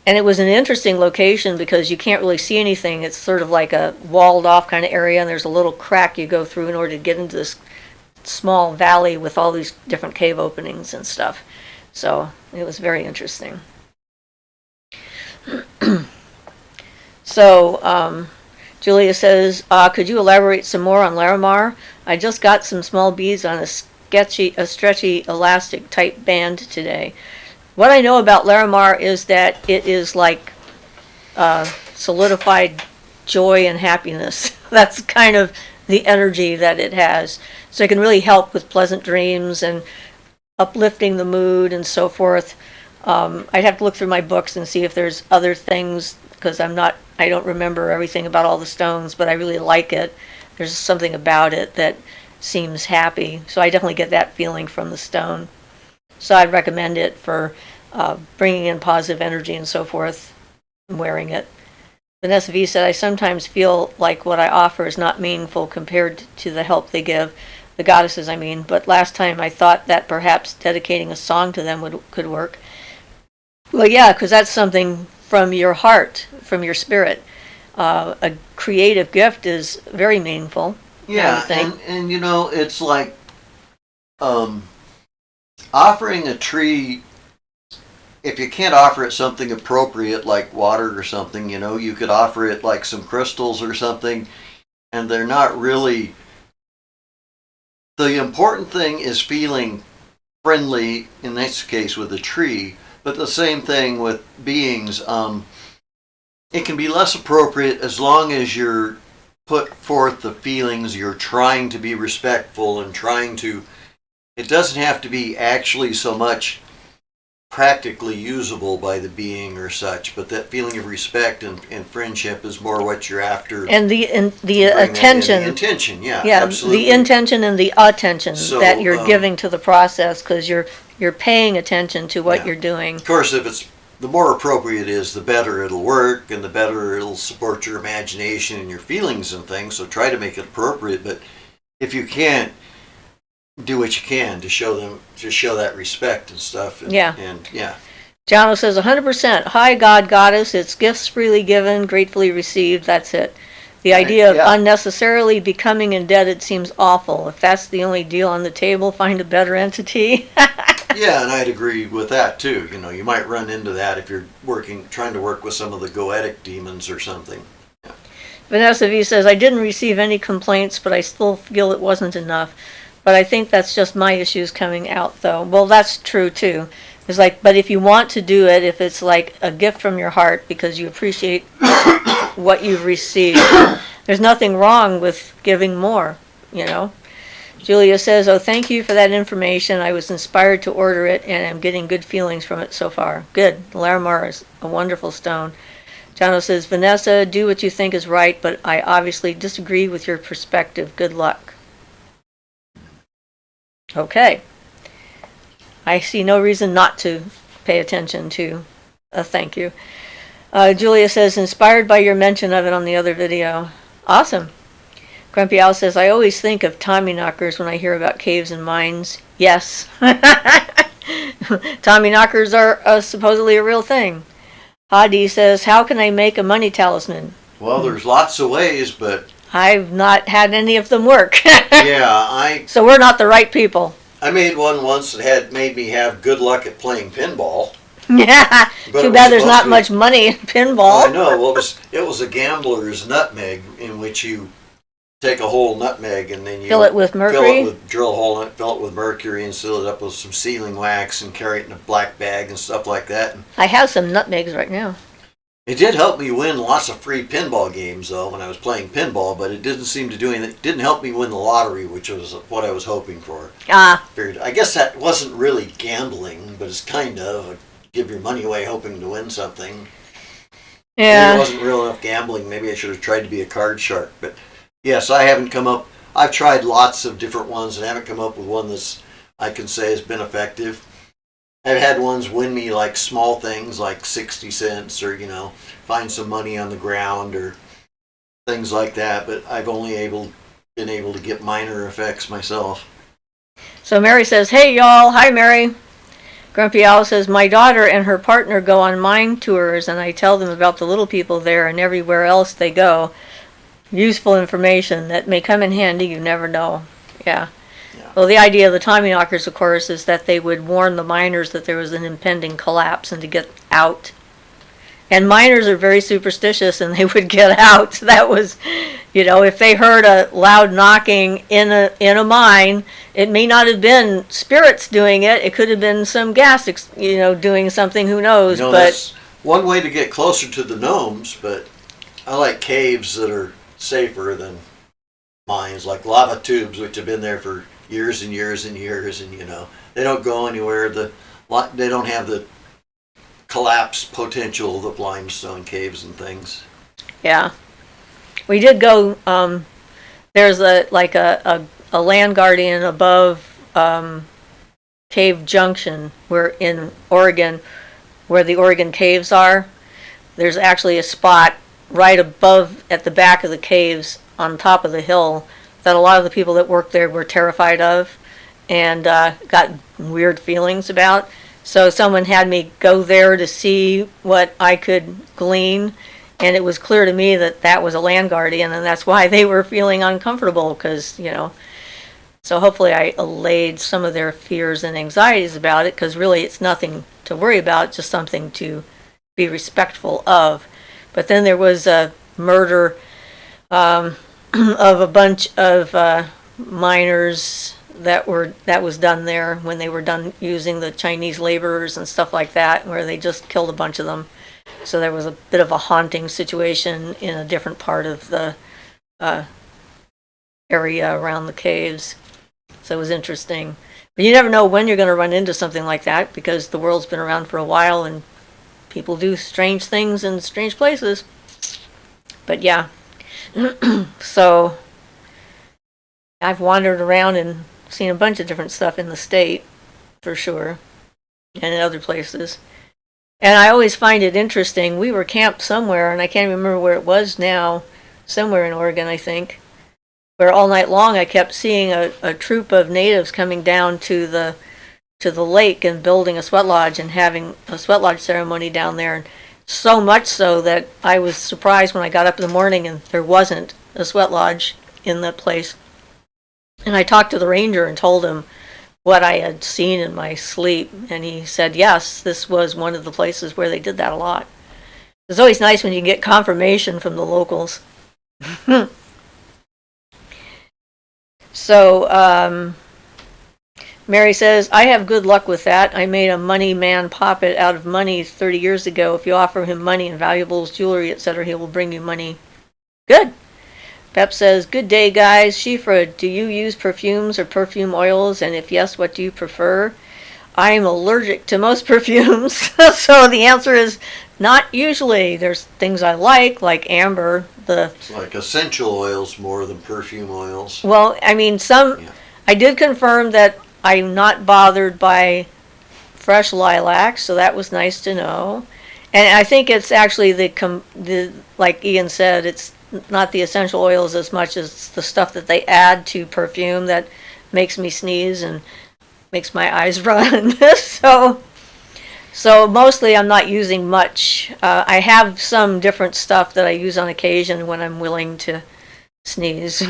And it was an interesting location because you can't really see anything. It's sort of like a walled off kind of area, and there's a little crack you go through in order to get into this small valley with all these different cave openings and stuff. So it was very interesting. So Julia says, could you elaborate some more on Larimar? I just got some small beads on a stretchy elastic type band today. What I know about Larimar is that it is like solidified joy and happiness. That's kind of the energy that it has. So it can really help with pleasant dreams and uplifting the mood and so forth. I'd have to look through my books and see if there's other things, because I don't remember everything about all the stones, but I really like it. There's something about it that seems happy. So I definitely get that feeling from the stone. So I'd recommend it for bringing in positive energy and so forth, and wearing it. Vanessa V said, I sometimes feel like what I offer is not meaningful compared to the help they give, the goddesses I mean, but last time I thought that perhaps dedicating a song to them could work. Well, yeah, because that's something from your heart, from your spirit. A creative gift is very meaningful. Yeah, and you know, it's like offering a tree. If you can't offer it something appropriate like water or something, you know, you could offer it like some crystals or something, and they're not really. The important thing is feeling friendly, in this case with a tree, but the same thing with beings. It can be less appropriate as long as you're put forth the feelings, you're trying to be respectful and trying to. It doesn't have to be actually so much practically usable by the being or such, but that feeling of respect and friendship is more what you're after. And the attention. The intention, yeah, yeah, absolutely. the intention and the attention that you're giving to the process, because you're paying attention to what you're doing. Of course, if it's the more appropriate it is, the better it'll work, and the better it'll support your imagination and your feelings and things. So try to make it appropriate. But if you can't, do what you can to show that respect and stuff. And yeah. Jono says 100%. Hi, God, Goddess. It's gifts freely given, gratefully received. That's it. The idea of unnecessarily becoming indebted seems awful. If that's the only deal on the table, find a better entity. Yeah, and I'd agree with that too. You know, you might run into that if you're trying to work with some of the goetic demons or something. Yeah. Vanessa V says, I didn't receive any complaints, but I still feel it wasn't enough. But I think that's just my issues coming out, though. Well, that's true, too. It's like, but if you want to do it, if it's like a gift from your heart because you appreciate what you've received, there's nothing wrong with giving more, you know. Julia says, oh, thank you for that information. I was inspired to order it, and I'm getting good feelings from it so far. Good. Larimar is a wonderful stone. Jono says, Vanessa, do what you think is right, but I obviously disagree with your perspective. Good luck. Okay. I see no reason not to pay attention to a thank you. Julia says, inspired by your mention of it on the other video. Awesome. Grumpy Owl says, I always think of Tommyknockers when I hear about caves and mines. Yes. Tommyknockers are supposedly a real thing. Hadi says, how can I make a money talisman? Well, there's lots of ways, but I've not had any of them work. yeah, So we're not the right people. I made one once that had made me have good luck at playing pinball. Yeah. But Too bad there's not much money in pinball. I know. Well, it was a gambler's nutmeg, in which you take a whole nutmeg and then you Fill it with mercury? Fill it with, drill a hole in it, fill it with mercury, and seal it up with some sealing wax and carry it in a black bag and stuff like that. And I have some nutmegs right now. it did help me win lots of free pinball games, though, when I was playing pinball, but it didn't seem to do anything. It didn't help me win the lottery, which was what I was hoping for. I guess that wasn't really gambling, but it's kind of give your money away hoping to win something. Yeah. Maybe it wasn't real enough gambling. Maybe I should have tried to be a card shark. But yes, I haven't come up. I've tried lots of different ones and haven't come up with one that's I can say has been effective. I've had ones win me like small things like 60 cents or, find some money on the ground or things like that. But I've only been able to get minor effects myself. So Mary says, hey y'all. Hi Mary. Grumpy Owl says, my daughter and her partner go on mine tours and I tell them about the little people there and everywhere else they go. Useful information that may come in handy, you never know. Yeah. Well, the idea of the Tommyknockers, of course, is that they would warn the miners that there was an impending collapse and to get out. And miners are very superstitious and they would get out. That was, if they heard a loud knocking in a mine, it may not have been spirits doing it. It could have been some gas, doing something, who knows. But that's one way to get closer to the gnomes, but I like caves that are safer than mines, like lava tubes, which have been there for years and years and years, and they don't go anywhere. They don't have the collapse potential of the limestone caves and things. Yeah, we did go. There's a land guardian above Cave Junction, where in Oregon, where the Oregon caves are. There's actually a spot right above at the back of the caves on top of the hill that a lot of the people that worked there were terrified of and got weird feelings about. So someone had me go there to see what I could glean, and it was clear to me that that was a land guardian, and that's why they were feeling uncomfortable, because, so hopefully I allayed some of their fears and anxieties about it, because really it's nothing to worry about, just something to be respectful of. But then there was a murder of a bunch of miners that was done there when they were done using the Chinese laborers and stuff like that, where they just killed a bunch of them. So there was a bit of a haunting situation in a different part of the area around the caves. So it was interesting. But you never know when you're going to run into something like that, because the world's been around for a while and people do strange things in strange places. But yeah. So I've wandered around and seen a bunch of different stuff in the state, for sure, and in other places. And I always find it interesting. We were camped somewhere, and I can't remember where it was now, somewhere in Oregon, I think, where all night long I kept seeing a troop of natives coming down to the lake and building a sweat lodge and having a sweat lodge ceremony down there. And so much so that I was surprised when I got up in the morning and there wasn't a sweat lodge in that place. And I talked to the ranger and told him what I had seen in my sleep, and he said, yes, this was one of the places where they did that a lot. It's always nice when you get confirmation from the locals. So, Mary says, I have good luck with that. I made a money man poppet out of money 30 years ago. If you offer him money and valuables, jewelry, etc., he will bring you money. Good. Pep says, good day, guys. Siofra, do you use perfumes or perfume oils? And if yes, what do you prefer? I am allergic to most perfumes. So the answer is not usually. There's things I like amber. It's like essential oils more than perfume oils. Well, I mean, I did confirm that I'm not bothered by fresh lilac, so that was nice to know. And I think it's actually the like Ian said, it's not the essential oils as much as the stuff that they add to perfume that makes me sneeze and makes my eyes run. So mostly I'm not using much. I have some different stuff that I use on occasion when I'm willing to sneeze.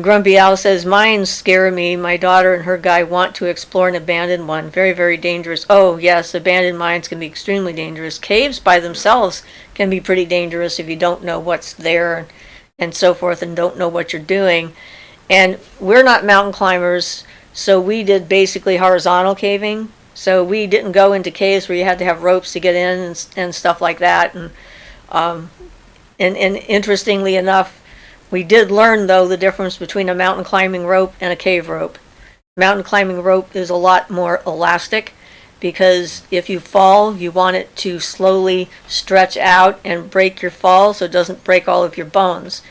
Grumpy Al says, mines scare me. My daughter and her guy want to explore an abandoned one. Very, very dangerous. Oh, yes, abandoned mines can be extremely dangerous. Caves by themselves can be pretty dangerous if you don't know what's there and so forth and don't know what you're doing. And we're not mountain climbers, so we did basically horizontal caving. So we didn't go into caves where you had to have ropes to get in and stuff like that. And interestingly enough, we did learn, though, the difference between a mountain climbing rope and a cave rope. Mountain climbing rope is a lot more elastic because if you fall, you want it to slowly stretch out and break your fall so it doesn't break all of your bones.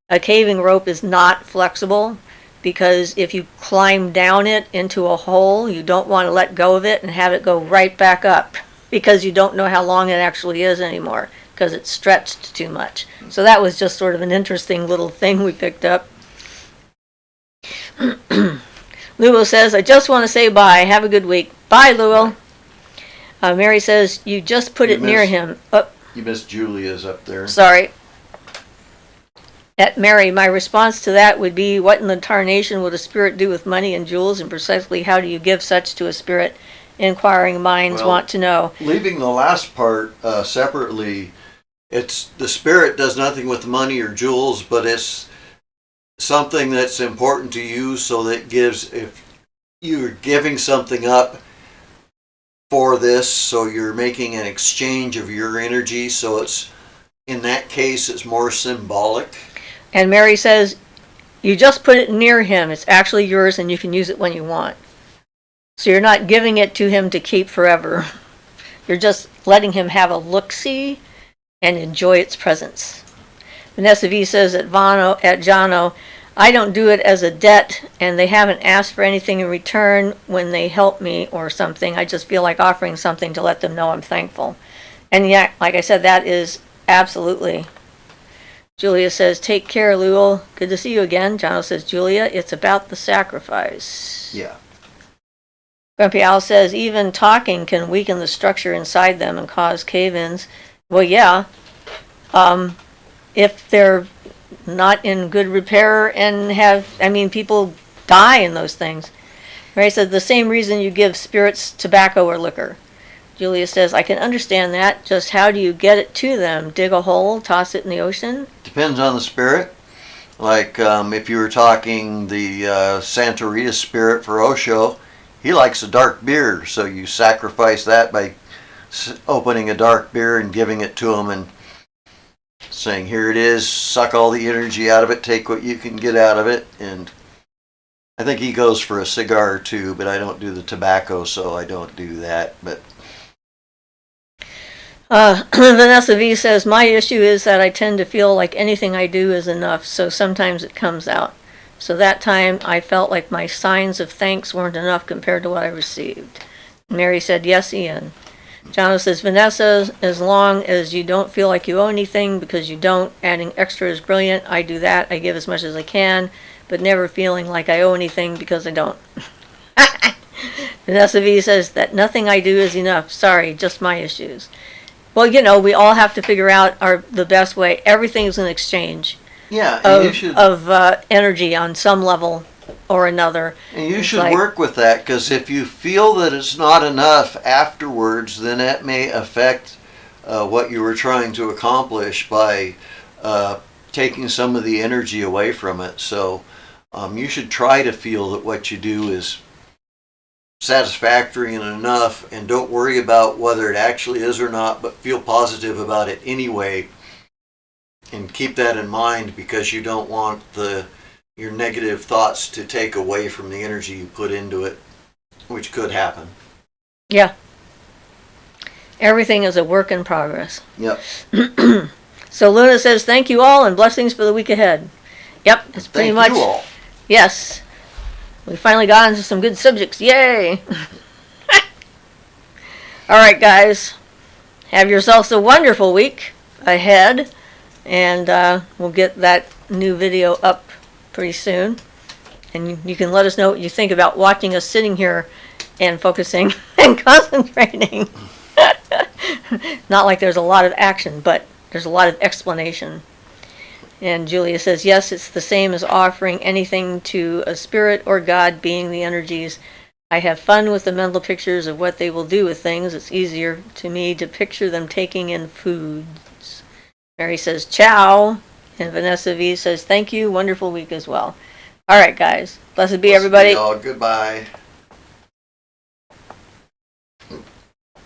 A caving rope is not flexible because if you climb down it into a hole, you don't want to let go of it and have it go right back up because you don't know how long it actually is anymore, because it's stretched too much. So that was just sort of an interesting little thing we picked up. Luo says, I just want to say bye. Have a good week. Bye, Luo. Mary says, you just put it near him. Oh, You missed Julia's up there. sorry. At Mary, my response to that would be, what in the tarnation would a spirit do with money and jewels, and precisely how do you give such to a spirit? Inquiring minds want to know. Leaving the last part separately, it's the spirit does nothing with money or jewels, but it's something that's important to you, so that gives, if you're giving something up for this, so you're making an exchange of your energy, so it's, in that case, it's more symbolic. And Mary says, you just put it near him. It's actually yours and you can use it when you want. So you're not giving it to him to keep forever. You're just letting him have a look-see and enjoy its presence. Vanessa V says at Jono, I don't do it as a debt, and they haven't asked for anything in return when they help me or something. I just feel like offering something to let them know I'm thankful. And yeah, like I said, that is absolutely. Julia says, take care, Luel. Good to see you again. Jono says, Julia, it's about the sacrifice. Yeah. Grumpy Al says, even talking can weaken the structure inside them and cause cave-ins. Well, yeah. If they're not in good repair and people die in those things. Mary said, the same reason you give spirits tobacco or liquor. Julia says, I can understand that. Just how do you get it to them? Dig a hole, toss it in the ocean? Depends on the spirit. Like if you were talking the Santa Rita spirit for Osho, he likes a dark beer, so you sacrifice that by opening a dark beer and giving it to him and saying, here it is, suck all the energy out of it, take what you can get out of it. And I think he goes for a cigar or two, but I don't do the tobacco, so I don't do that. But Vanessa V says, my issue is that I tend to feel like anything I do is enough, so sometimes it comes out. So that time I felt like my signs of thanks weren't enough compared to what I received. Mary said, yes, Ian. Jono says, Vanessa, as long as you don't feel like you owe anything because you don't, adding extra is brilliant. I do that. I give as much as I can, but never feeling like I owe anything because I don't. Vanessa V says that nothing I do is enough. Sorry, just my issues. Well, we all have to figure out the best way. Everything's an exchange yeah, and of energy on some level or another. And you should work with that, because if you feel that it's not enough afterwards, then that may affect what you were trying to accomplish by taking some of the energy away from it. So you should try to feel that what you do is satisfactory and enough, and don't worry about whether it actually is or not, but feel positive about it anyway, and keep that in mind, because you don't want your negative thoughts to take away from the energy you put into it, which could happen. Yeah. Everything is a work in progress. Yep. So Luna says, thank you all and blessings for the week ahead. Yep, it's pretty much. Thank you all. Yes. We finally got into some good subjects. Yay! All right, guys. Have yourselves a wonderful week. ahead, and we'll get that new video up pretty soon. And you can let us know what you think about watching us sitting here and focusing and concentrating. Not like there's a lot of action, but there's a lot of explanation. And Julia says, yes, it's the same as offering anything to a spirit or God, being the energies. I have fun with the mental pictures of what they will do with things. It's easier to me to picture them taking in foods. Mary says, ciao. And Vanessa V says, thank you. Wonderful week as well. All right, guys. Blessed be everybody. Goodbye.